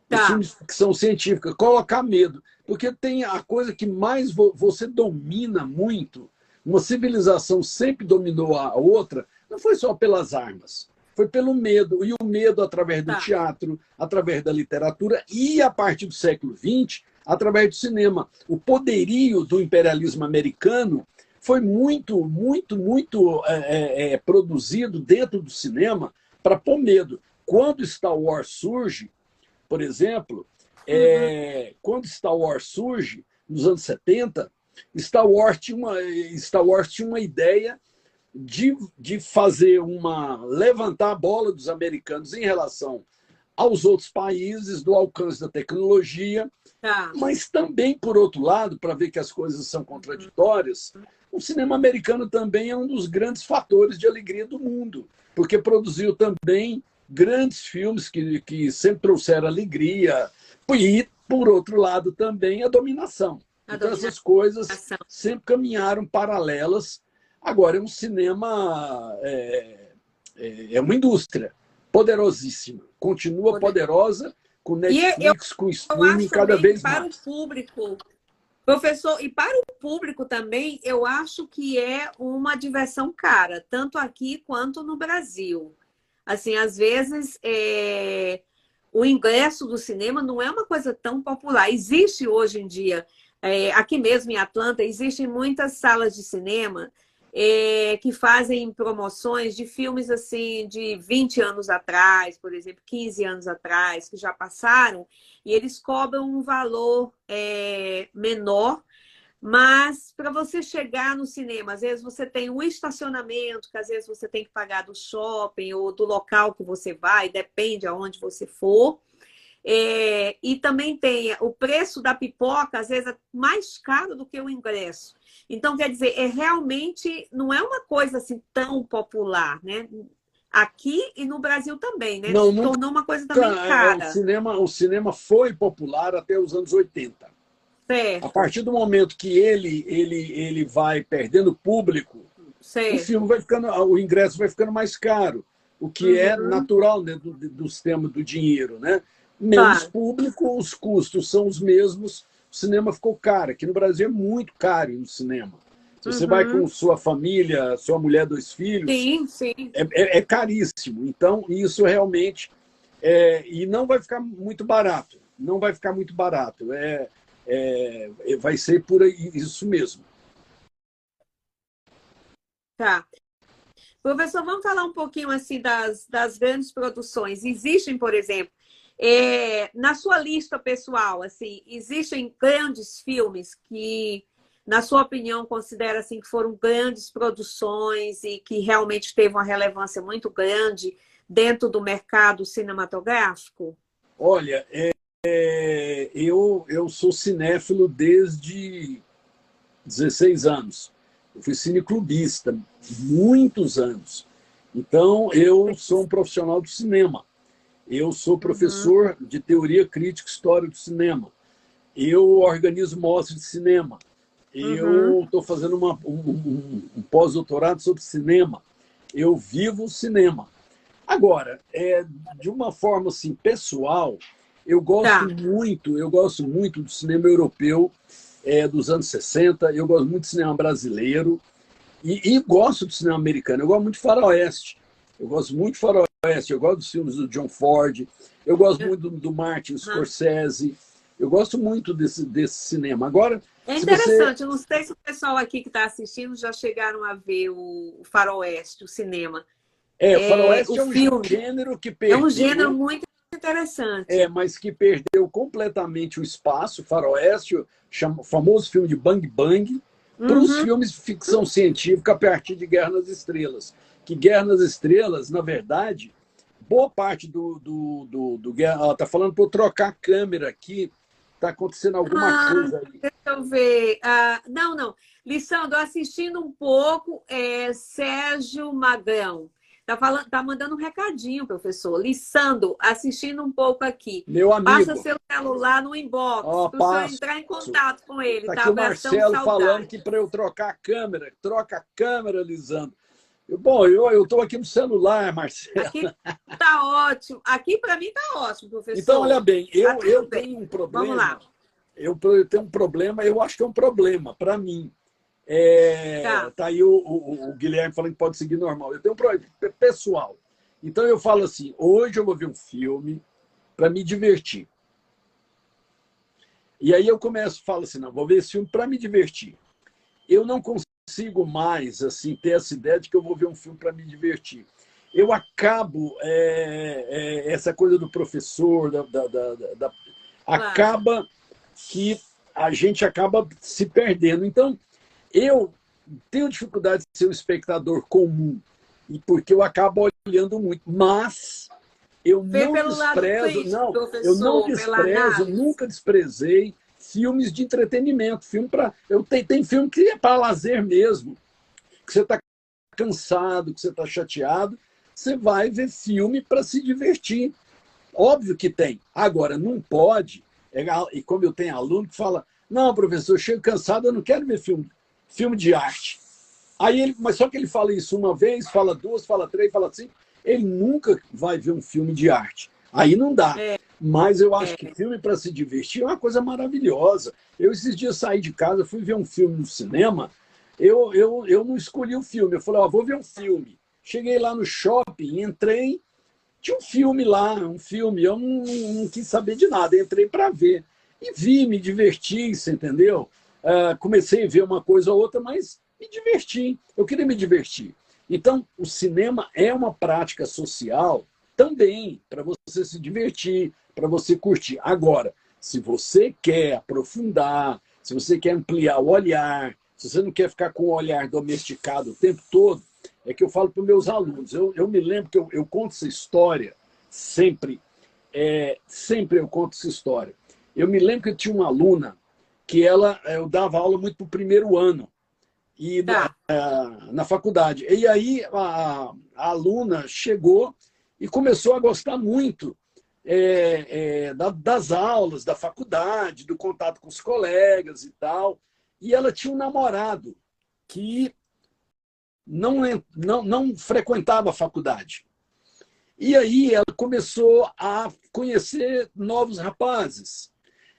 Os Tá, filmes de ficção científica, colocar medo. Porque tem a coisa que mais você domina muito, uma civilização sempre dominou a outra, não foi só pelas armas, foi pelo medo. E o medo através do tá. teatro, através da literatura e, a partir do século XX, através do cinema. O poderio do imperialismo americano foi muito produzido dentro do cinema para pôr medo. Quando Star Wars surge, por exemplo, Uhum. quando Star Wars surge, nos anos 70, Star Wars tinha uma ideia de fazer levantar a bola dos americanos em relação aos outros países, do alcance da tecnologia, Tá. mas também, por outro lado, para ver que as coisas são contraditórias, o cinema americano também é um dos grandes fatores de alegria do mundo, porque produziu também grandes filmes que sempre trouxeram alegria, e, por outro lado, também a dominação. A Então, essas coisas dominação. sempre caminharam paralelas. Agora, é um cinema, uma indústria poderosíssima, continua poderosa, com E Netflix, com eu acho streaming cada também que vez para o mais. público, professor, e para o público também, eu acho que é uma diversão cara, tanto aqui quanto no Brasil. Assim, às vezes, o ingresso do cinema não é uma coisa tão popular. Existe hoje em dia, aqui mesmo em Atlanta, existem muitas salas de cinema que fazem promoções de filmes assim de 20 anos atrás, por exemplo, 15 anos atrás, que já passaram, e eles cobram um valor menor, mas para você chegar no cinema, às vezes você tem um estacionamento, que às vezes você tem que pagar do shopping ou do local que você vai, depende aonde você for. E também tem o preço da pipoca, às vezes, é mais caro do que o ingresso. Então, quer dizer, realmente não é uma coisa assim tão popular, né? Aqui e no Brasil também, né? Não, Se nunca. tornou uma coisa também cara. O cinema foi popular até os anos 80. A Certo, partir do momento que ele vai perdendo público, o filme certo. vai ficando, o ingresso vai ficando mais caro, o que é Uhum, natural dentro do sistema do dinheiro, né? Menos claro. público, os custos são os mesmos, o cinema ficou caro. Aqui no Brasil é muito caro ir no cinema. Se você vai com Uhum. sua família, sua mulher, dois filhos, Sim, sim. é caríssimo. Então, isso realmente e não vai ficar muito barato. Não vai ficar muito barato. Vai ser por isso mesmo. Tá. Professor, vamos falar um pouquinho assim das grandes produções. Existem, por exemplo, na sua lista pessoal, assim, existem grandes filmes que, na sua opinião, considera assim que foram grandes produções e que realmente teve uma relevância muito grande dentro do mercado cinematográfico? Olha, eu sou cinéfilo desde 16 anos. Eu fui cineclubista muitos anos. Então, eu sou um profissional do cinema. Eu sou Uhum, professor de teoria crítica e história do cinema. Eu organizo mostras de cinema. uhum, Eu estou fazendo um pós-doutorado sobre cinema. Eu vivo o cinema. Agora, de uma forma assim, pessoal, tá. eu gosto muito do cinema europeu dos anos 60, eu gosto muito do cinema brasileiro e gosto do cinema americano. Eu gosto muito de faroeste. Eu gosto muito de faroeste, eu gosto dos filmes do John Ford, eu gosto muito do Martin Uhum. Scorsese, eu gosto muito desse cinema. Agora, É se você... interessante, eu não sei se o pessoal aqui que está assistindo já chegaram a ver o Faroeste, o cinema. O O faroeste é um filme gênero que é um gênero perdeu, muito interessante. mas que perdeu completamente o espaço, faroeste, o famoso filme de Bang Bang, para os Uhum. filmes de ficção científica a partir de Guerra nas Estrelas. Que Guerra nas Estrelas, na verdade, boa parte do Guerra... Ela está falando para eu trocar a câmera aqui, está acontecendo alguma Ah, coisa aí. deixa eu ver. Não, não. Lissandro, assistindo um pouco, Sérgio Magrão. Tá falando, tá mandando um recadinho, professor. Lissandro, assistindo um pouco aqui. Meu Passa amigo, seu celular no inbox ó, para o senhor passo. entrar em contato com ele, Está tá? aqui o Abração, Marcelo falando saudade. que para eu trocar a câmera. Troca a câmera, Lisandro. Bom, eu estou aqui no celular, Marcelo. Aqui tá ótimo. Aqui para mim tá ótimo, Então, olha professor. bem, Tá eu tudo bem. tenho um Vamos problema, lá. eu tenho um problema, eu acho que é um problema para mim. Tá. Tá aí o Guilherme falando que pode seguir normal. Eu tenho um problema pessoal. Então eu falo assim, hoje eu vou ver um filme para me divertir. E aí eu começo, falo assim, não, vou ver esse filme para me divertir. Eu não consigo mais assim ter essa ideia de que eu vou ver um filme para me divertir. Eu acabo essa coisa do professor, Claro. acaba que a gente acaba se perdendo. Então, eu tenho dificuldade de ser um espectador comum, e porque eu acabo olhando muito, mas eu Vê não pelo lado desprezo, crítico, não, eu não professor, pela desprezo, análise. nunca desprezei filmes de entretenimento, filme para tem filme que é para lazer mesmo, que você está cansado, que você está chateado, você vai ver filme para se divertir. Óbvio que tem. Agora, não pode, e como eu tenho aluno que fala, não, professor, eu chego cansado, eu não quero ver filme de arte. Mas só que ele fala isso uma vez, fala duas, fala três, fala cinco, ele nunca vai ver um filme de arte. Aí não dá. Mas eu acho que filme para se divertir é uma coisa maravilhosa. Eu, esses dias, saí de casa, fui ver um filme no cinema, eu não escolhi o filme, eu falei, ó, vou ver um filme. Cheguei lá no shopping, entrei, tinha um filme lá, um filme, eu não quis saber de nada, entrei para ver. E vi, me diverti, você entendeu? Comecei a ver uma coisa ou outra, mas me diverti, eu queria me divertir. Então, o cinema é uma prática social também, para você se divertir, para você curtir. Agora, se você quer aprofundar, se você quer ampliar o olhar, se você não quer ficar com o olhar domesticado o tempo todo, é que eu falo para os meus alunos. Eu me lembro que eu conto essa história sempre. sempre eu conto essa história. Eu me lembro que eu tinha uma aluna que eu dava aula muito para o primeiro ano e Tá. na faculdade. E aí a aluna chegou e começou a gostar muito das aulas, da faculdade, do contato com os colegas e tal. E ela tinha um namorado que não frequentava a faculdade. E aí ela começou a conhecer novos rapazes.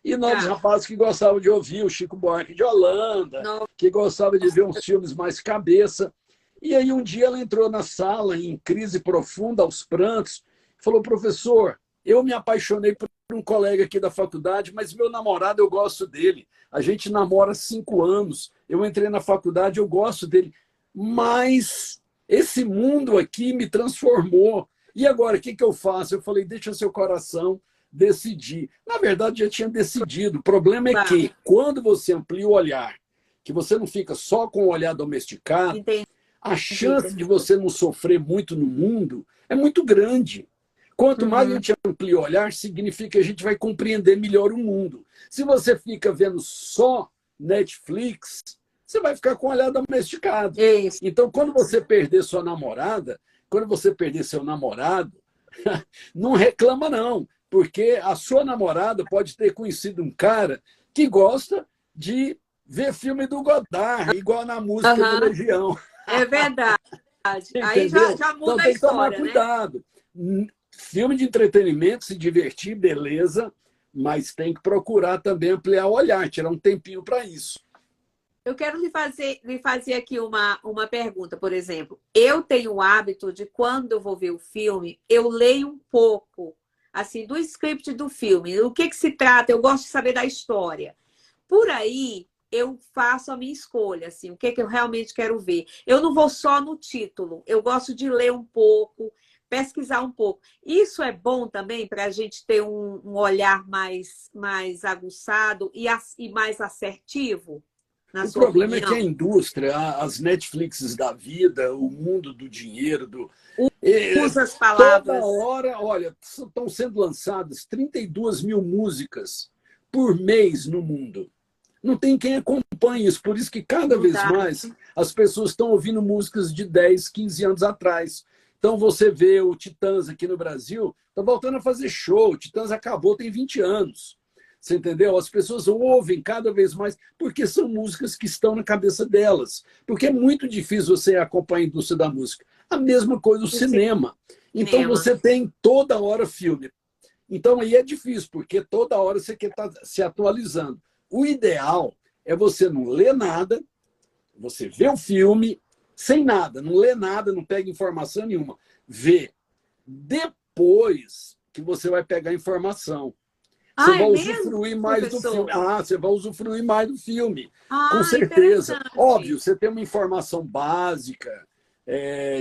E novos Tá. rapazes que gostavam de ouvir o Chico Buarque de Holanda, Não. que gostavam de ver uns filmes mais cabeça. E aí um dia ela entrou na sala em crise profunda, aos prantos, e falou: professor, eu me apaixonei por um colega aqui da faculdade, mas meu namorado, eu gosto dele. A gente namora há 5 anos. Eu entrei na faculdade, eu gosto dele. Mas esse mundo aqui me transformou. E agora, o que eu faço? Eu falei: deixa seu coração decidir. Na verdade, já tinha decidido. O problema é Tá. que, quando você amplia o olhar, que você não fica só com o olhar domesticado, Entendi. a chance de você não sofrer muito no mundo é muito grande. Quanto mais a Uhum. gente amplia o olhar, significa que a gente vai compreender melhor o mundo. Se você fica vendo só Netflix, você vai ficar com o olhar domesticado. Isso. Então, quando você perder sua namorada, quando você perder seu namorado, não reclama não, porque a sua namorada pode ter conhecido um cara que gosta de ver filme do Godard, igual na música do Aham. Legião. É verdade. Aí Entendeu? já Então muda a tem que tomar história, né? cuidado. Filme de entretenimento, se divertir, beleza, mas tem que procurar também ampliar o olhar, tirar um tempinho para isso. Eu quero lhe fazer aqui uma pergunta, por exemplo. Eu tenho o hábito de, quando eu vou ver o filme, eu leio um pouco, assim, do script do filme. O que se trata? Eu gosto de saber da história. Por aí, eu faço a minha escolha, assim, o que eu realmente quero ver. Eu não vou só no título, eu gosto de ler um pouco, pesquisar um pouco. Isso é bom também para a gente ter um olhar mais aguçado e mais assertivo, na O sua problema é que a opinião? indústria, as Netflixes da vida, o mundo do dinheiro, é, Usa as toda palavras. hora, olha, estão sendo lançadas 32 mil músicas por mês no mundo. Não tem quem acompanhe isso, por isso que cada Não vez dá. mais as pessoas estão ouvindo músicas de 10, 15 anos atrás. Então você vê o Titãs aqui no Brasil, está voltando a fazer show. O Titãs acabou tem 20 anos. Você entendeu? As pessoas ouvem cada vez mais porque são músicas que estão na cabeça delas. Porque é muito difícil você acompanhar a indústria da música. A mesma coisa o O cinema. Então cinema. você tem toda hora filme. Então aí é difícil, porque toda hora você quer estar se atualizando. O ideal é você não ler nada, você vê o filme sem nada, não lê nada, não pega informação nenhuma. Vê. Depois que você vai pegar informação. Você Ah, é vai mesmo, usufruir mais do filme. professor? Você vai usufruir mais do filme. Com Ah, certeza. Óbvio, interessante. você tem uma informação básica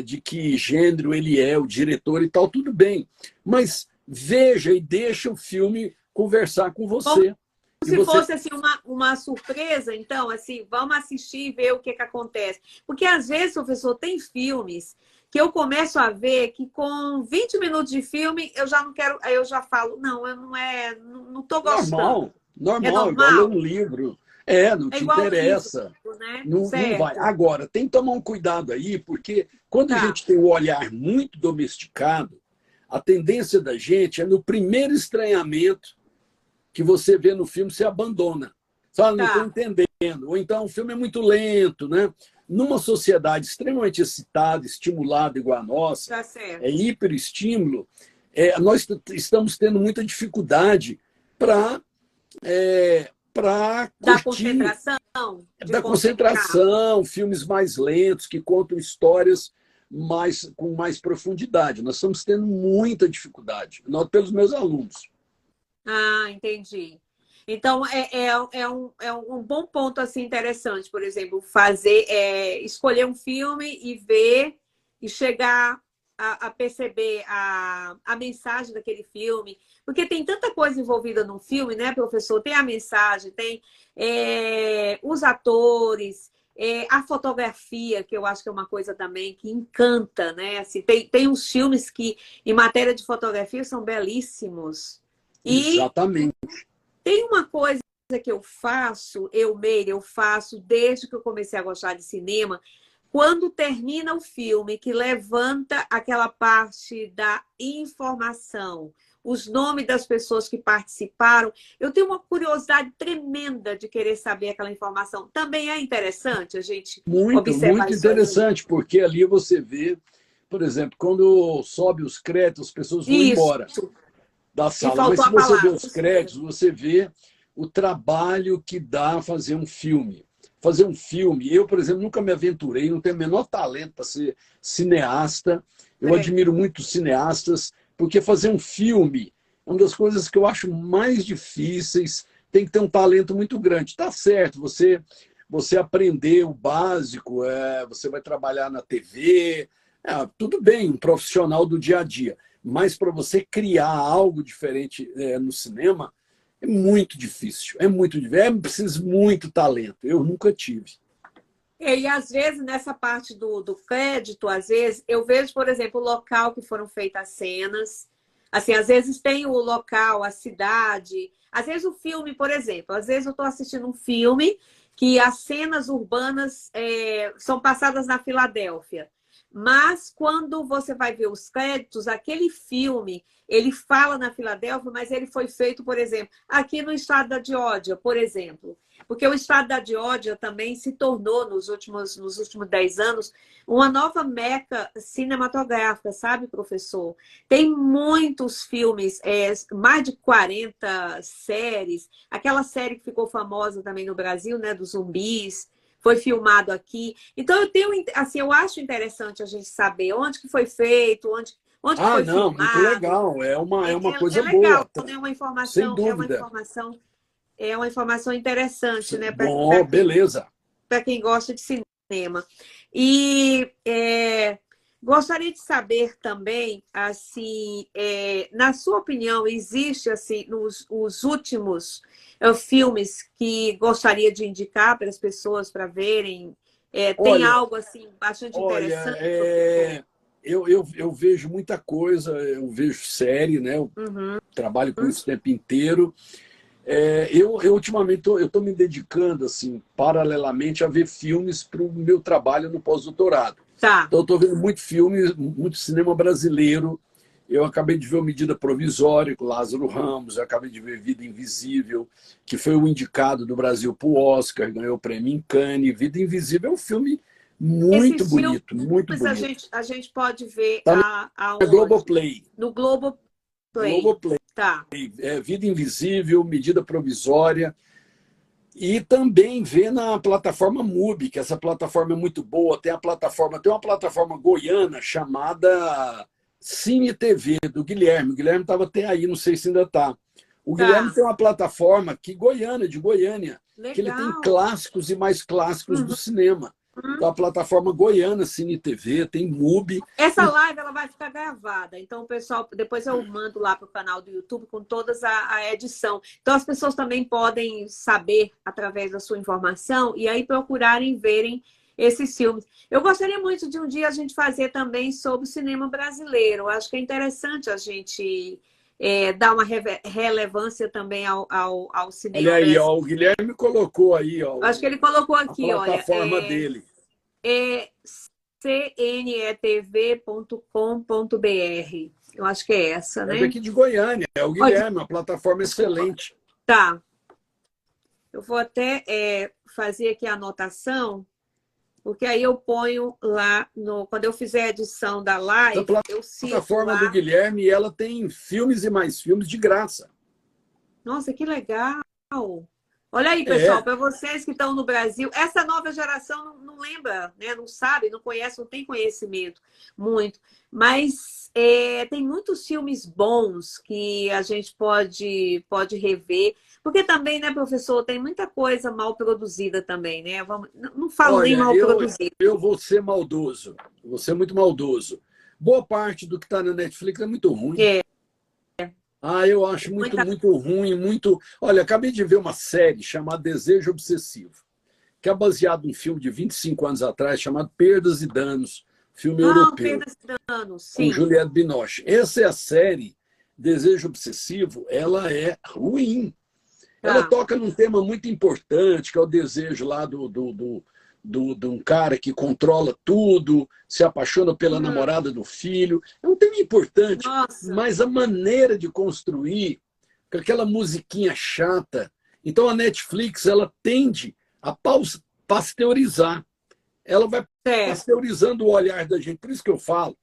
de que gênero ele é, o diretor e tal, tudo bem. Mas veja e deixa o filme conversar com Como você. E se você fosse assim uma surpresa, então, assim, vamos assistir e ver o que acontece. Porque às vezes, professor, tem filmes que eu começo a ver que com 20 minutos de filme eu já não quero, aí eu já falo, não, eu não tô gostando. normal, É normal, igual ler normal? um livro. Não É te igual livro, interessa. né? Não, não vai. Certo. Agora, tem que tomar um cuidado aí, porque quando a Tá, gente tem o olhar muito domesticado, a tendência da gente é no primeiro estranhamento que você vê no filme, você abandona. Você fala: não estou tá, entendendo. Ou então o filme é muito lento, né? Numa sociedade extremamente excitada, estimulada igual a nossa, tá é certo. hiperestímulo, nós estamos tendo muita dificuldade para Da curtir, concentração, de da concentrar. concentração, filmes mais lentos, que contam histórias com mais profundidade. Nós estamos tendo muita dificuldade, noto pelos meus alunos. Ah, entendi. Então, é um bom ponto assim interessante, por exemplo, escolher um filme e ver e chegar a perceber a mensagem daquele filme. Porque tem tanta coisa envolvida no filme, né, professor? Tem a mensagem, tem os atores, A fotografia, que eu acho que é uma coisa também que encanta, né? Assim, tem uns filmes que, em matéria de fotografia, são belíssimos. E Exatamente. tem uma coisa que eu faço, Meire, eu faço desde que eu comecei a gostar de cinema, quando termina o filme, que levanta aquela parte da informação, os nomes das pessoas que participaram, eu tenho uma curiosidade tremenda de querer saber aquela informação. Também é interessante a gente Muito, observar muito isso aí. interessante, porque ali você vê, por exemplo, quando sobe os créditos, as pessoas vão Isso. embora da E sala. Mas faltou se a você vê palavra, os isso créditos, mesmo. você vê o trabalho que dá fazer um filme. Fazer um filme, eu, por exemplo, nunca me aventurei, não tenho o menor talento para ser cineasta. Eu É. admiro muito cineastas, porque fazer um filme é uma das coisas que eu acho mais difíceis. Tem que ter um talento muito grande. Tá certo, você aprender o básico, você vai trabalhar na TV, tudo bem, um profissional do dia a dia. Mas para você criar algo diferente no cinema, é muito difícil. É muito difícil. É preciso muito talento. Eu nunca tive. E às vezes, nessa parte do crédito, às vezes, eu vejo, por exemplo, o local que foram feitas as cenas. Assim, às vezes tem o local, a cidade. Às vezes o filme, por exemplo, às vezes eu estou assistindo um filme que as cenas urbanas são passadas na Filadélfia. Mas quando você vai ver os créditos, aquele filme, ele fala na Filadélfia, mas ele foi feito, por exemplo, aqui no estado da Geórgia, por exemplo. Porque o estado da Geórgia também se tornou, nos últimos 10 anos, uma nova meca cinematográfica, sabe, professor? Tem muitos filmes, mais de 40 séries. Aquela série que ficou famosa também no Brasil, né, dos zumbis, foi filmado aqui. Então, eu acho interessante a gente saber onde que foi feito, onde que Ah, foi não, muito filmado. legal. É uma É coisa boa, legal, né? Uma sem informação, dúvida. é uma informação interessante, né, Bom, beleza. para quem gosta de cinema. E gostaria de saber também, assim, na sua opinião, existe assim os últimos filmes que gostaria de indicar para as pessoas para verem? Tem Olha, algo assim bastante olha, interessante, professor? eu vejo muita coisa, eu vejo série, né? Eu Uhum. trabalho com isso o tempo inteiro. Eu ultimamente eu estou me dedicando assim, paralelamente a ver filmes para o meu trabalho no pós-doutorado. Tá. Então, estou vendo muito filme, muito cinema brasileiro. Eu acabei de ver o Medida Provisória com Lázaro Ramos, eu acabei de ver Vida Invisível, que foi o indicado do Brasil para o Oscar, ganhou o prêmio em Cannes. Vida Invisível é um filme muito Esses bonito, muito filmes bonito. a gente pode ver Está na aonde? Globoplay. No Globoplay. Globoplay. Tá. Vida Invisível, Medida Provisória. E também vê na plataforma MUBI, que essa plataforma é muito boa. Tem uma plataforma goiana chamada Cine TV, do Guilherme. O Guilherme estava até aí, não sei se ainda está. O Guilherme Tá. tem uma plataforma de Goiânia, que ele tem Legal. clássicos e mais clássicos do Uhum. cinema. Então, a plataforma goiana, Cine TV, tem MUBI. Essa live ela vai ficar gravada, então pessoal, depois eu mando lá para o canal do YouTube com todas a edição. Então as pessoas também podem saber através da sua informação e aí procurarem verem esses filmes. Eu gostaria muito de um dia a gente fazer também sobre o cinema brasileiro. Eu acho que é interessante a gente dar uma relevância também ao Olha cinema aí, brasileiro. ó, o Guilherme colocou aí ó, Eu acho que ele colocou a aqui, olha, plataforma dele. é cnetv.com.br. Eu acho que é essa, É né? daqui de Goiânia, é o Olha, Guilherme, uma plataforma desculpa. excelente. Tá. Eu vou até fazer aqui a anotação, porque aí eu ponho lá quando eu fizer a edição da Essa live, eu cito plataforma do lá. Guilherme, ela tem filmes e mais filmes de graça. Nossa, que legal! Olha aí, pessoal, É, para vocês que estão no Brasil, essa nova geração não lembra, né? Não sabe, não conhece, não tem conhecimento muito. Mas tem muitos filmes bons que a gente pode rever. Porque também, né, professor, tem muita coisa mal produzida também, né? Não falo nem olha, mal produzida. eu vou ser maldoso, vou ser muito maldoso. Boa parte do que está na Netflix é muito ruim. É, Eu acho muito, muita... muito ruim, muito. Olha, acabei de ver uma série chamada Desejo Obsessivo. que é baseado num filme de 25 anos atrás, chamado Perdas e Danos, filme Ah, europeu, Perdas e Danos, com sim. Juliette Binoche. Essa é a série Desejo Obsessivo, ela é ruim. Ela Tá. toca num tema muito importante, que é o desejo lá de um cara que controla tudo, se apaixona pela Hum, namorada do filho. É um tema importante, nossa, mas a maneira de construir, com aquela musiquinha chata. Então a Netflix ela tende a pasteurizar. Ela vai certo. pasteurizando o olhar da gente. Por isso que eu falo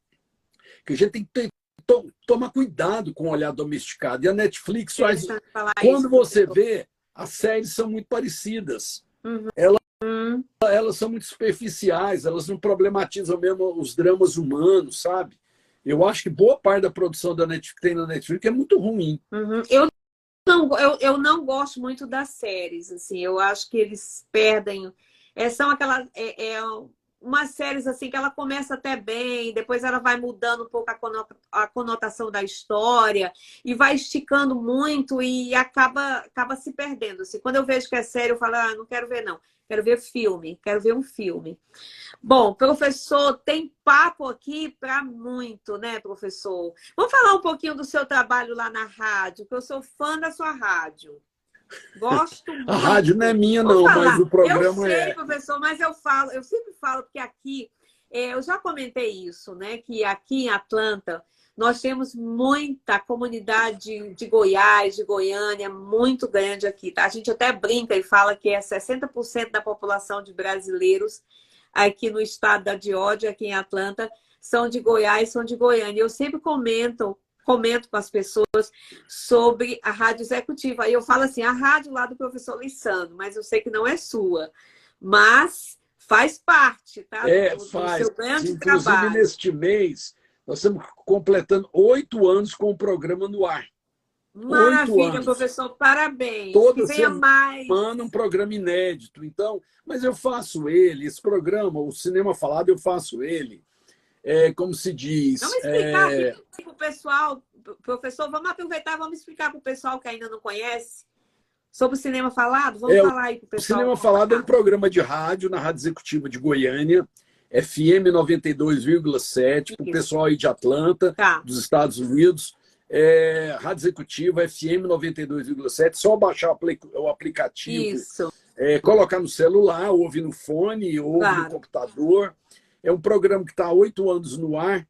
que a gente tem que tomar cuidado com o olhar domesticado. E a Netflix faz. Interessante falar Quando isso, você professor. vê, as séries são muito parecidas. Uhum. Elas são muito superficiais, elas não problematizam mesmo os dramas humanos, sabe? Eu acho que boa parte da produção da Netflix, tem na Netflix é muito ruim. Uhum. Eu não gosto muito das séries, assim, eu acho que eles perdem. São aquelas. Umas séries assim que ela começa até bem, depois ela vai mudando um pouco a conotação da história e vai esticando muito e acaba se perdendo. Assim. Quando eu vejo que é sério, eu falo, ah, não quero ver, não. Quero ver filme, quero ver um filme. Bom, professor, tem papo aqui para muito, né, professor? Vamos falar um pouquinho do seu trabalho lá na rádio, que eu sou fã da sua rádio. Gosto A rádio não é muito. minha, Vamos não, mas falar. o Eu programa sei, é. professor, mas eu sempre falo que aqui, eu já comentei isso, né? Que aqui em Atlanta nós temos muita comunidade de Goiás, de Goiânia, muito grande aqui, tá? A gente até brinca e fala que é 60% da população de brasileiros aqui no estado da Geórgia, aqui em Atlanta, são de Goiás, são de Goiânia. Eu sempre comento com as pessoas sobre a rádio executiva. Aí eu falo assim, a rádio lá do professor Lissandro, mas eu sei que não é sua. Mas faz parte, tá? Do Faz. seu grande Inclusive, trabalho. neste mês, nós estamos completando 8 anos com o programa no ar. oito Maravilha, anos. professor, parabéns. Que Toda venha semana um mais. programa inédito. Então, mas eu faço ele, esse programa, o Cinema Falado, eu faço ele. Como se Vamos diz, explicar aqui para o pessoal, professor, vamos aproveitar, vamos explicar para o pessoal que ainda não conhece sobre o cinema falado. Vamos falar aí para o o pessoal. Cinema Falado é um programa de rádio na Rádio Executiva de Goiânia, FM 92,7, para o Isso, pessoal aí de Atlanta, tá. dos Estados Unidos. Rádio Executiva, FM 92,7, só baixar o aplicativo, Isso, colocar no celular, ouve no fone, ouve no claro. computador. É um programa que está há 8 anos no ar.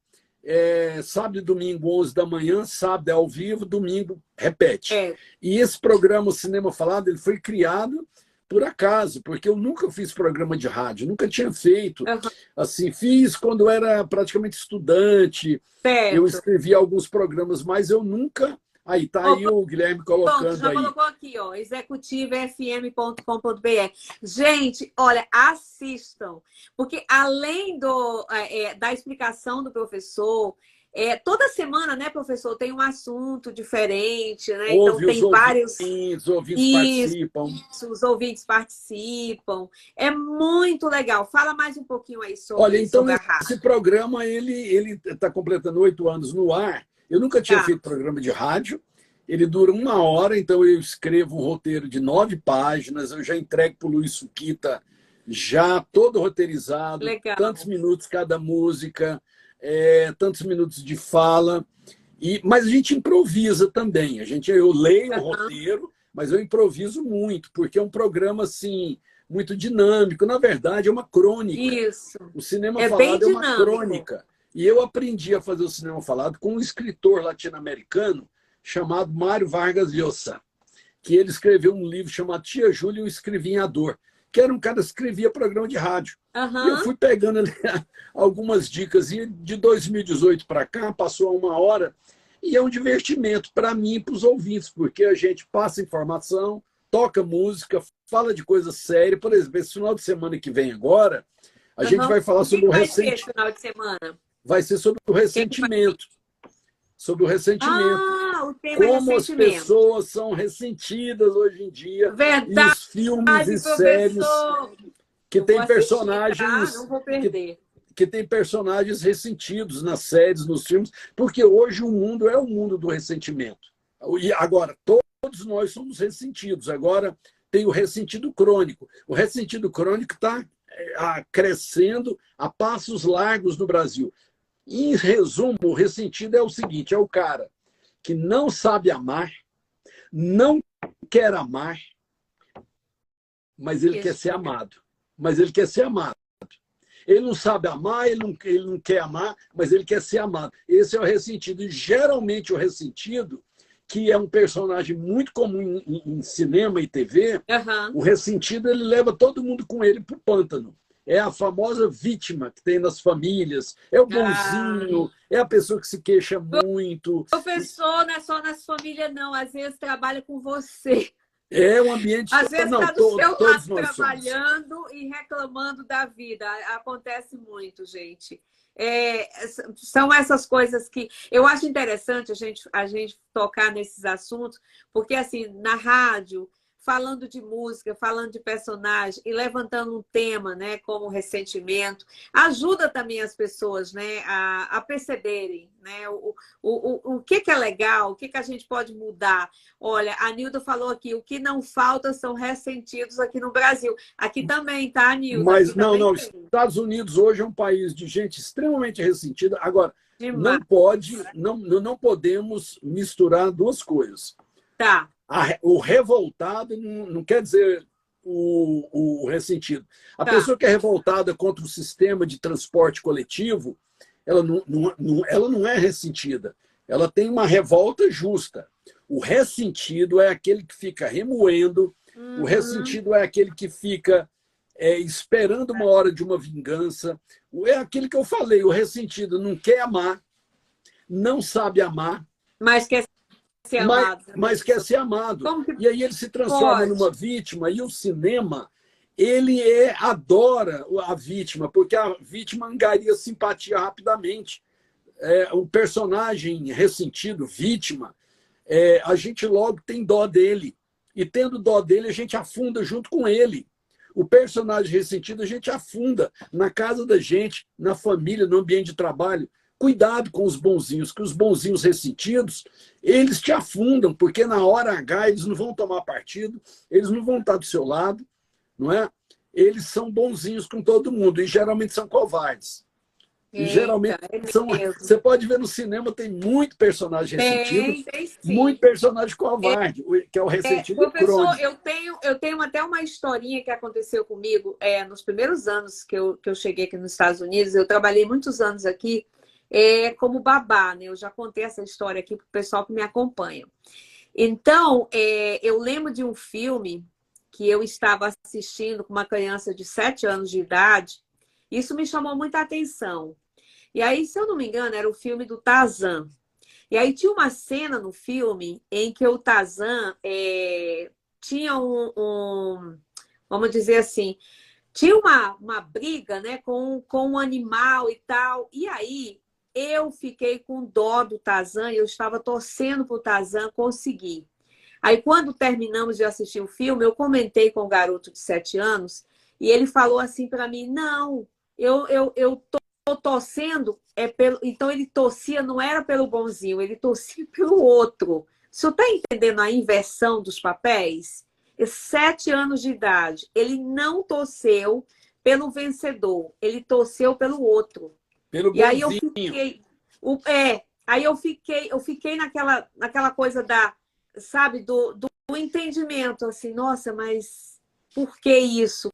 Sábado e domingo, 11 da manhã, sábado é ao vivo, domingo repete. É. E esse programa, o Cinema Falado, ele foi criado por acaso, porque eu nunca fiz programa de rádio, nunca tinha feito. Uhum. Assim, fiz quando eu era praticamente estudante, eu Certo. escrevi alguns programas, mas eu nunca. Aí está Ó, aí o Guilherme pronto, colocando já aí. colocou aqui, ó, executivafm.com.br. Gente, olha, assistam, porque além da explicação do professor, toda semana, né, professor, tem um assunto diferente, né? Então Ouve os tem vários. ouvintes Isso, participam. os ouvintes participam. É muito legal. Fala mais um pouquinho aí Olha, então sobre a esse rádio. programa ele está completando 8 anos no ar. Eu nunca tinha Tá. feito programa de rádio. Ele dura 1 hora, então eu escrevo um roteiro de 9 páginas. Eu já entrego para o Luiz Suquita, já todo roteirizado, tantos Legal. minutos cada música, tantos minutos de fala. Mas a gente improvisa também. Eu leio o roteiro, mas eu improviso muito, porque é um programa assim muito dinâmico. Na verdade, é uma crônica. Isso. O cinema É bem falado é uma dinâmico. crônica. E eu aprendi a fazer o cinema falado com um escritor latino-americano chamado Mário Vargas Llosa, que ele escreveu um livro chamado Tia Júlia e o Escrevinhador, que era um cara que escrevia programa de rádio. E eu Aham. fui pegando ali algumas dicas. E de 2018 para cá, passou 1 hora, e é um divertimento para mim e para os ouvintes, porque a gente passa informação, toca música, fala de coisa séria. Por exemplo, esse final de semana que vem agora, a gente Aham. vai falar O que sobre que o vai ser esse ressentimento. final de semana? Vai ser sobre o O que que vai... ressentimento. Sobre o ressentimento. Ah, o tema é Como as ressentimento. pessoas são ressentidas hoje em dia, e Verdade, os filmes e séries professor. que Eu vou têm assistir, tá? personagens Não vou que, perder. que têm personagens ressentidos nas séries, nos filmes, porque hoje o mundo é o mundo do ressentimento. E agora, todos nós somos ressentidos. Agora, tem o ressentido crônico. O ressentido crônico está crescendo a passos largos no Brasil. Em resumo, o ressentido é o seguinte, é o cara que não sabe amar, não quer amar, mas ele quer ser amado. Mas ele quer ser amado. Ele não sabe amar, ele não quer amar, mas ele quer ser amado. Esse é o ressentido. E, geralmente, o ressentido, que é um personagem muito comum em cinema e TV, o ressentido ele leva todo mundo com ele para o pântano. É a famosa vítima que tem nas famílias, é o bonzinho, é a pessoa que se queixa muito. Professor, não é só nas famílias, não. Às vezes trabalha com você. É um ambiente... Às vezes está do seu lado trabalhando somos. E reclamando da vida. Acontece muito, gente. São essas coisas que... Eu acho interessante a gente tocar nesses assuntos, porque, assim, na rádio, falando de música, falando de personagem e levantando um tema, né, como ressentimento, ajuda também as pessoas, né, a perceberem, né, o que é legal, o que a gente pode mudar. Olha, a Nilda falou aqui, o que não falta são ressentidos aqui no Brasil. Aqui também, tá, Nilda? Mas não, os Estados Unidos hoje é um país de gente extremamente ressentida. Agora, não podemos misturar duas coisas. Tá. O revoltado não quer dizer o ressentido. A pessoa que é revoltada contra o sistema de transporte coletivo, ela não é ressentida. Ela tem uma revolta justa. O ressentido é aquele que fica remoendo, o ressentido é aquele que fica esperando uma hora de uma vingança. É aquele que eu falei, o ressentido não quer amar, não sabe amar, mas quer ser amado. Mas quer ser amado. E aí ele se transforma numa vítima. E o cinema, ele adora a vítima, porque a vítima angaria simpatia rapidamente. O personagem ressentido, vítima, a gente logo tem dó dele. E tendo dó dele, a gente afunda junto com ele. O personagem ressentido, a gente afunda na casa da gente, na família, no ambiente de trabalho. Cuidado com os bonzinhos, que os bonzinhos ressentidos, eles te afundam, porque na hora H eles não vão tomar partido, eles não vão estar do seu lado, não é? Eles são bonzinhos com todo mundo, e geralmente são covardes. E geralmente são... Você pode ver no cinema, tem muito personagem ressentido, muito personagem covarde, que é o ressentido crônico. Eu tenho até uma historinha que aconteceu comigo nos primeiros anos que eu cheguei aqui nos Estados Unidos. Eu trabalhei muitos anos aqui, como babá, né? Eu já contei essa história aqui para o pessoal que me acompanha. Então, eu lembro de um filme que eu estava assistindo com uma criança de 7 anos de idade. Isso me chamou muita atenção. E aí, se eu não me engano, era o filme do Tarzan. E aí tinha uma cena no filme em que o Tarzan tinha vamos dizer assim, tinha uma briga, né, com um animal e tal. E aí eu fiquei com dó do Tarzan, eu estava torcendo para o Tarzan conseguir. Aí, quando terminamos de assistir o filme, eu comentei com o garoto de 7 anos e ele falou assim para mim, não, eu tô torcendo, então ele torcia, não era pelo bonzinho, ele torcia pelo outro. O senhor está entendendo a inversão dos papéis? 7 anos de idade, ele não torceu pelo vencedor, ele torceu pelo outro. Pelo e aí eu fiquei naquela coisa sabe, do entendimento, assim, nossa, mas por que isso?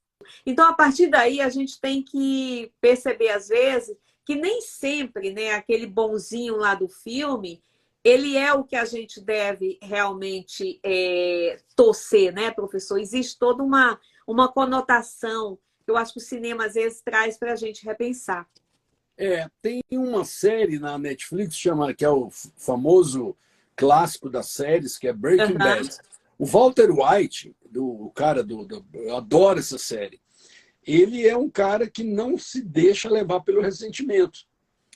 Então, a partir daí, a gente tem que perceber, às vezes, que nem sempre, né, aquele bonzinho lá do filme, ele é o que a gente deve realmente torcer, né, professor? Existe toda uma conotação que eu acho que o cinema, às vezes, traz para a gente repensar. Tem uma série na Netflix que é o famoso clássico das séries, que é Breaking Bad. O Walter White, eu adoro essa série. Ele é um cara que não se deixa levar pelo ressentimento.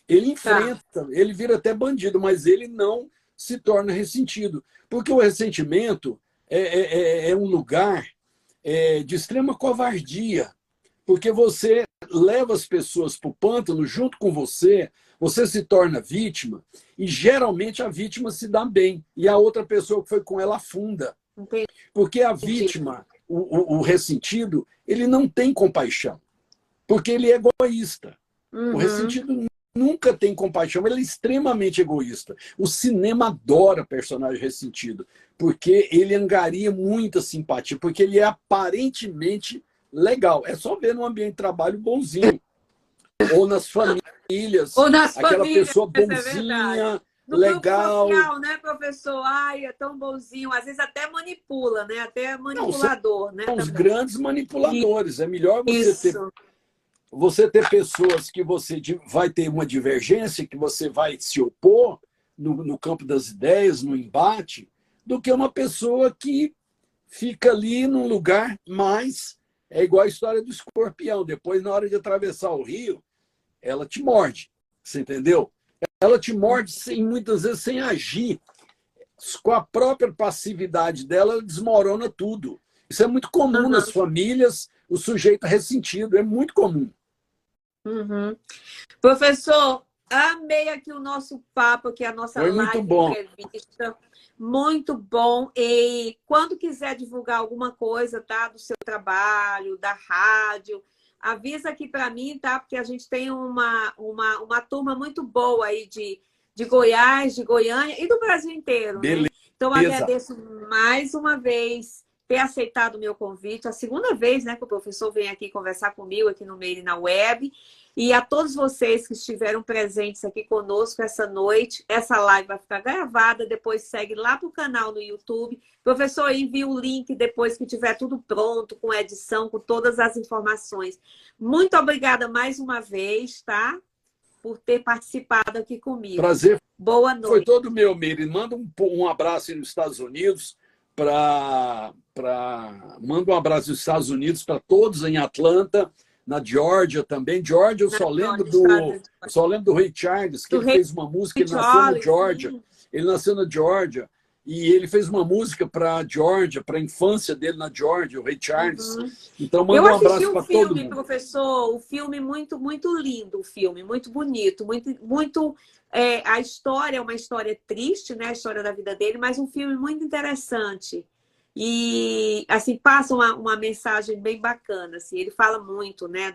Ele enfrenta, ele vira até bandido, mas ele não se torna ressentido. Porque o ressentimento é um lugar de extrema covardia. Porque você leva as pessoas para o pântano junto com você, você se torna vítima, e geralmente a vítima se dá bem, e a outra pessoa que foi com ela afunda. Porque a vítima, o ressentido, ele não tem compaixão, porque ele é egoísta. O ressentido nunca tem compaixão, ele é extremamente egoísta. O cinema adora personagem ressentido, porque ele angaria muita simpatia, porque ele é aparentemente legal. É só ver no ambiente de trabalho bonzinho. Ou nas famílias, Ou nas aquela famílias, pessoa isso é verdade. bonzinha, No legal. grupo social, né, professor? Ai, é tão bonzinho. Às vezes até manipula, né? Até Não, são manipulador, né? os Também. grandes manipuladores. É melhor Isso. você ter pessoas que você vai ter uma divergência, que você vai se opor no campo das ideias, no embate, do que uma pessoa que fica ali num lugar mais... É igual a história do escorpião. Depois, na hora de atravessar o rio, ela te morde. Você entendeu? Ela te morde muitas vezes sem agir. Com a própria passividade dela, ela desmorona tudo. Isso é muito comum nas famílias, o sujeito ressentido. É muito comum. Professor, amei aqui o nosso papo, aqui a nossa Foi muito live bom. entrevista. Muito bom. E quando quiser divulgar alguma coisa, tá? Do seu trabalho, da rádio, avisa aqui para mim, tá? Porque a gente tem uma turma muito boa aí de Goiás, de Goiânia e do Brasil inteiro, né? Beleza. Então, agradeço mais uma vez ter aceitado o meu convite. A segunda vez, né, que o professor vem aqui conversar comigo aqui no Made na Web. E a todos vocês que estiveram presentes aqui conosco essa noite, essa live vai ficar gravada, depois segue lá para o canal no YouTube. Professor, envia o link depois que tiver tudo pronto, com edição, com todas as informações. Muito obrigada mais uma vez, tá? Por ter participado aqui comigo. Prazer. Boa noite. Foi todo meu, Miri. Manda um abraço aí nos Estados Unidos manda um abraço nos Estados Unidos para todos em Atlanta, na Geórgia também. Geórgia, eu só lembro do Ray Charles, que ele fez uma música, ele nasceu na Geórgia. Ele nasceu na Geórgia e ele fez uma música para a Geórgia, para a infância dele na Geórgia, o Ray Charles. Então, manda um abraço para todo mundo. Professor, o filme muito, muito lindo, o filme, muito bonito, muito a história é uma história triste, né? A história da vida dele, mas um filme muito interessante. E, assim, passa uma mensagem bem bacana, assim. Ele fala muito, né,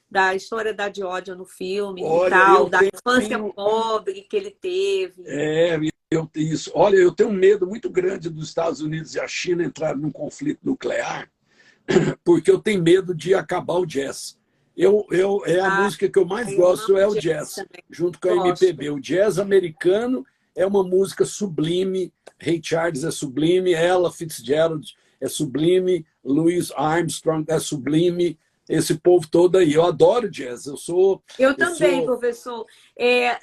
da história da Geórgia no filme e tal, da infância pobre que ele teve. Isso. Olha, eu tenho um medo muito grande dos Estados Unidos e a China entrarem num conflito nuclear, porque eu tenho medo de acabar o jazz. A música que eu mais gosto é o jazz, junto com a MPB. O jazz americano é uma música sublime, Ray Charles é sublime, Ella Fitzgerald é sublime, Louis Armstrong é sublime, esse povo todo aí. Eu adoro jazz. Eu também, professor.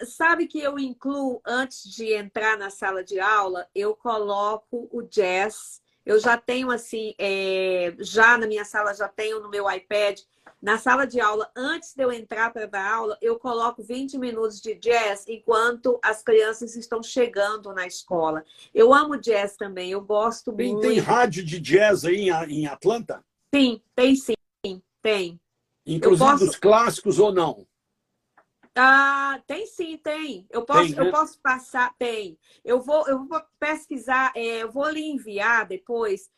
Sabe que eu incluo, antes de entrar na sala de aula, eu coloco o jazz. Eu já tenho, assim, já na minha sala, já tenho no meu iPad. Na sala de aula, antes de eu entrar para dar aula, eu coloco 20 minutos de jazz enquanto as crianças estão chegando na escola. Eu amo jazz também, eu gosto muito. Tem rádio de jazz aí em Atlanta? Sim, tem sim, tem. Inclusive dos clássicos ou não? Tem sim, tem. Eu posso passar, tem. Eu vou pesquisar, eu vou lhe enviar depois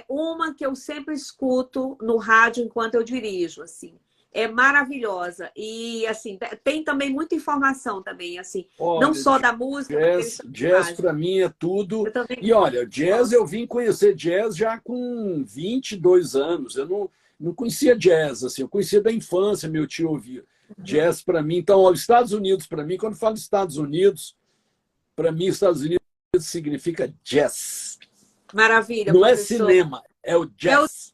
uma que eu sempre escuto no rádio enquanto eu dirijo, assim. É maravilhosa. E, assim, tem também muita informação também, assim. Olha, não só da música, jazz para mim é tudo. E olha, jazz, eu vim conhecer jazz já com 22 anos. Eu não conhecia jazz, assim. Eu conhecia da infância, meu tio ouvia. Jazz para mim. Então, olha, Estados Unidos para mim, quando eu falo Estados Unidos, para mim, Estados Unidos significa jazz. Maravilha, não professor. É cinema, é o jazz.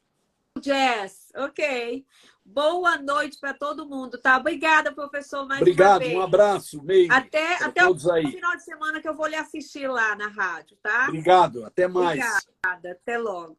É o jazz, ok. Boa noite para todo mundo, tá? Obrigada, professor, mais Obrigado, uma vez. um abraço, Meire. Até o final de semana que eu vou lhe assistir lá na rádio, tá? Obrigado, até mais. Obrigada, até logo.